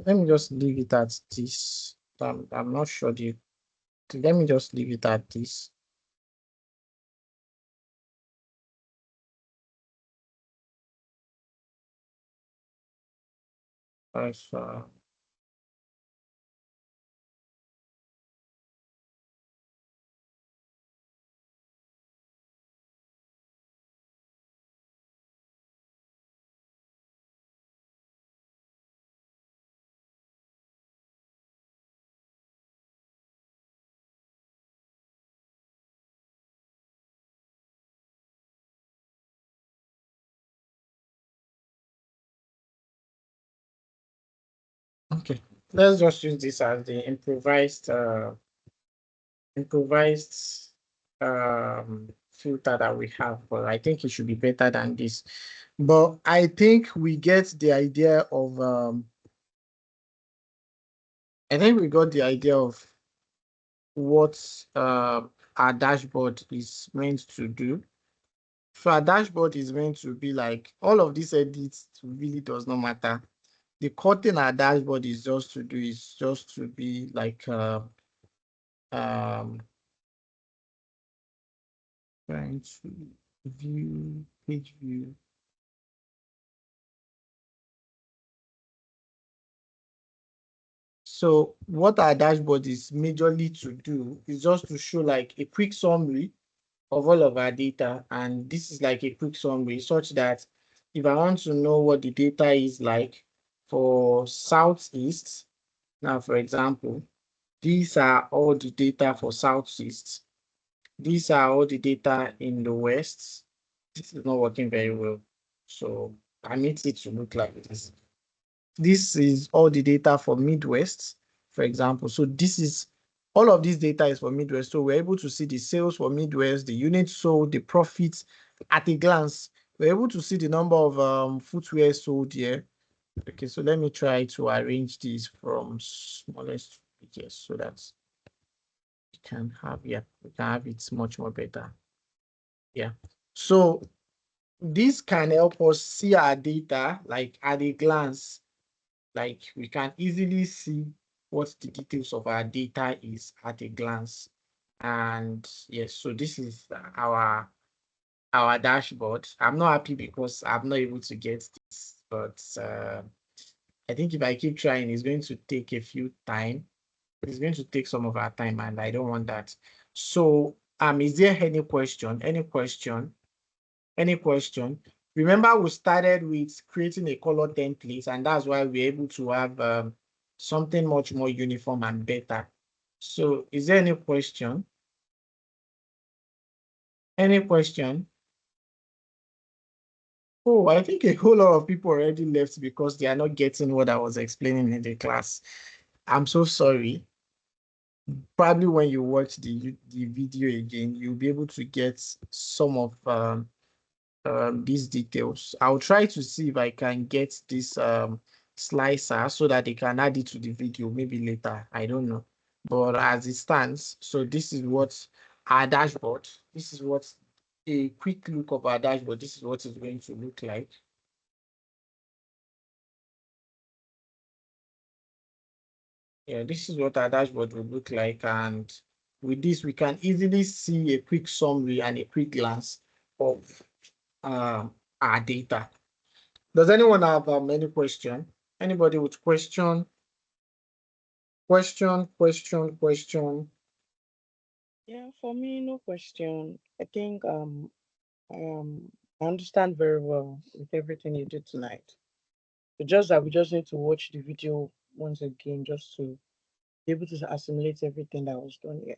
Let me just leave it at this. I'm not sure let me just leave it at this. So, okay, let's just use this as the improvised filter that we have, but I think it should be better than this. But I think we get the idea of I think we got the idea of what our dashboard is meant to do. So our dashboard is meant to be like all of these edits really does not matter. The core thing our dashboard is just to do is just to be like trying to view page view. So what our dashboard is majorly to do is just to show like a quick summary of all of our data. And this is like a quick summary such that if I want to know what the data is like for Southeast, now, for example, these are all the data for Southeast. These are all the data in the West. This is not working very well. So I need it to look like this. This is all the data for Midwest, for example. So this is all of this data is for Midwest. So we're able to see the sales for Midwest, the units sold, the profits at a glance. We're able to see the number of footwear sold here. Okay, so let me try to arrange these from smallest to biggest so that we can have it much more better. Yeah. So this can help us see our data like at a glance. Like we can easily see what the details of our data is at a glance. And yes, so this is our dashboard. I'm not happy because I'm not able to get this, but I think if I keep trying, it's going to take a few time. It's going to take some of our time, and I don't want that. So, is there any question? Any question? Any question? Remember, we started with creating a color template, and that's why we're able to have something much more uniform and better. So, is there any question? Any question? Oh, I think a whole lot of people already left because they are not getting what I was explaining in the class. I'm so sorry. Probably when you watch the video again, you'll be able to get some of these details. I'll try to see if I can get this slicer so that they can add it to the video maybe later. I don't know. But as it stands, so this is what our dashboard, this is what a quick look of our dashboard, this is what it's going to look like. Yeah, this is what our dashboard will look like. And with this, we can easily see a quick summary and a quick glance of our data. Does anyone have any question? Anybody with question? Question? Yeah, for me, no question. I think I understand very well with everything you did tonight. It's just that we just need to watch the video once again just to be able to assimilate everything that was done here.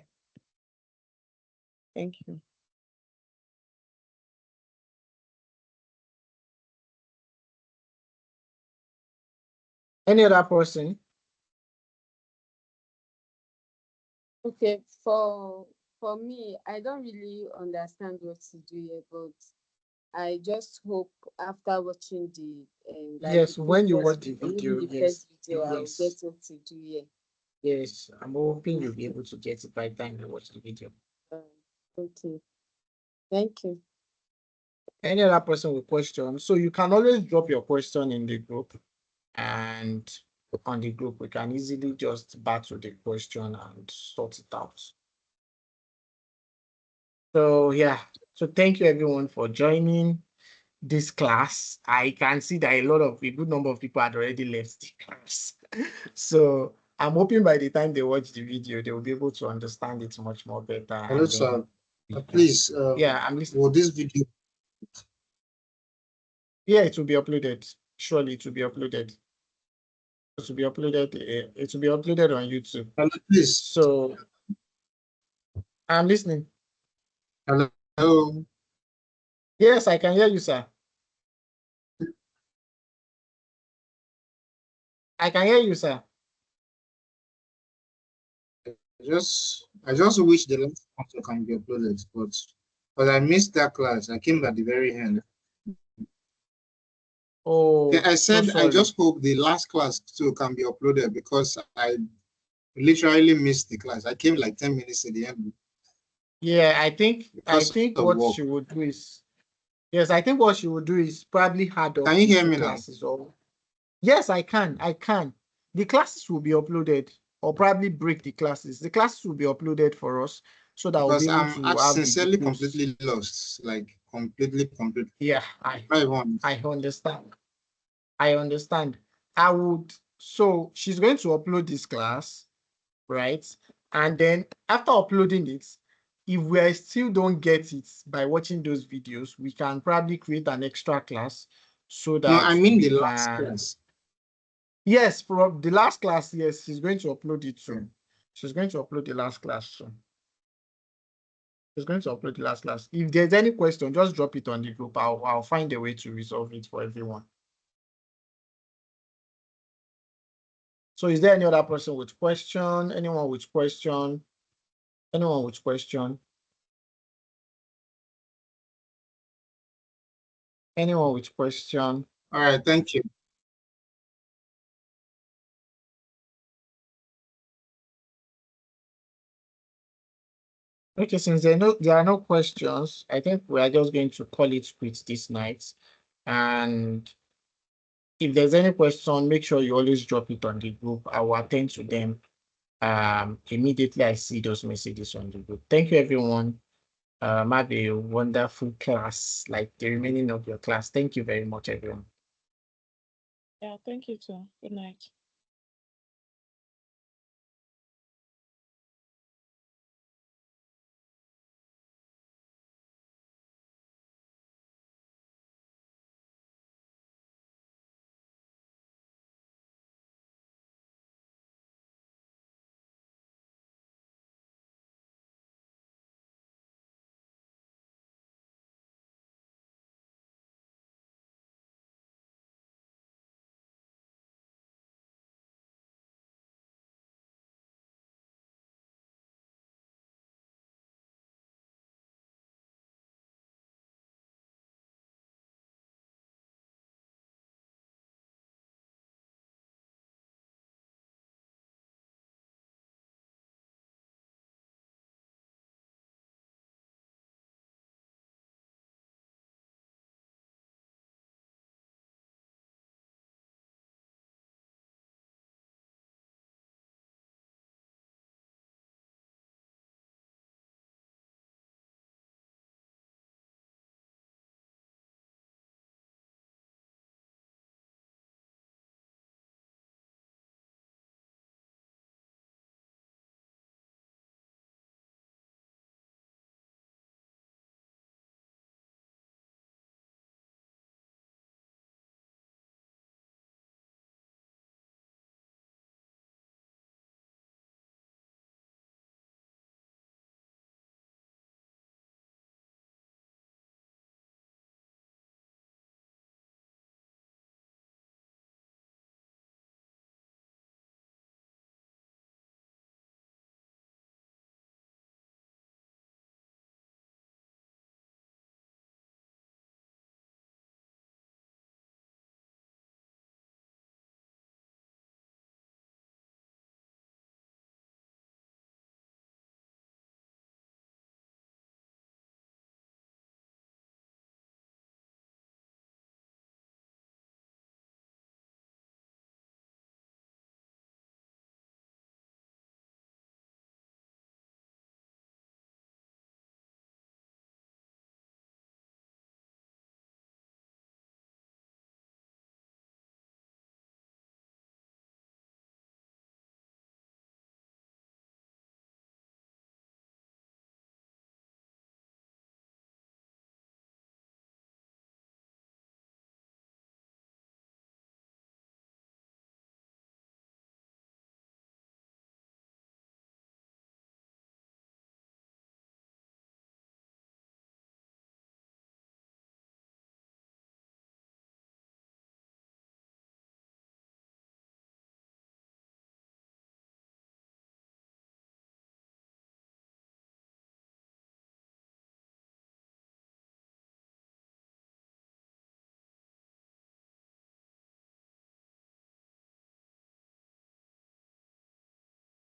Thank you. Any other person? Okay, for me, I don't really understand what to do here, but I just hope after watching the like Yes, the when you previous watch the video, even video, the yes. first video, I'll Yes. get what to do here. Yes, I'm hoping you'll be able to get it by the time you watch the video. Okay, thank you. Any other person with question? So you can always drop your question in the group and on the group, we can easily just battle the question and sort it out. So yeah, so thank you everyone for joining this class. I can see that a good number of people had already left the class. So I'm hoping by the time they watch the video, they will be able to understand it much more better. Hello, sir. Please, yeah, I'm listening. will this video? Yeah, it will be uploaded. Surely it will be uploaded. It will be uploaded. It will be uploaded on YouTube. Hello, please. So I'm listening. Hello. Yes, I can hear you, sir. I can hear you, sir. I just wish the last answer can be uploaded, but I missed that class. I came at the very end. Oh, Yeah, I said so I sorry. just hope the last class too can be uploaded because I literally missed the class. I came like 10 minutes at the end. Yeah, I think of what work. she would do is, yes, I think what she would do is probably add up Can you the hear two me now? classes. Or yes, I can. The classes will be uploaded, or probably break the classes. The classes will be uploaded for us so that we'll be Because able I'm to have the sincerely videos. completely lost, like completely. Yeah, I understand. I understand. So she's going to upload this class, right? And then after uploading it, if we still don't get it by watching those videos, we can probably create an extra class so that No, I mean we the last can. class. Yes, from the last class, yes, she's going to upload it soon. She's going to upload the last class soon. She's going to upload the last class. If there's any question, just drop it on the group. I'll find a way to resolve it for everyone. So is there any other person with question? Anyone with question? Anyone with question? Anyone with question? All right, thank you. Okay, since there are no questions, I think we are just going to call it quits this night. And if there's any question, make sure you always drop it on the group. I will attend to them immediately I see those messages on the group. Thank you, everyone. Have a wonderful class, like the remaining of your class. Thank you very much, everyone. Yeah, thank you too. Good night.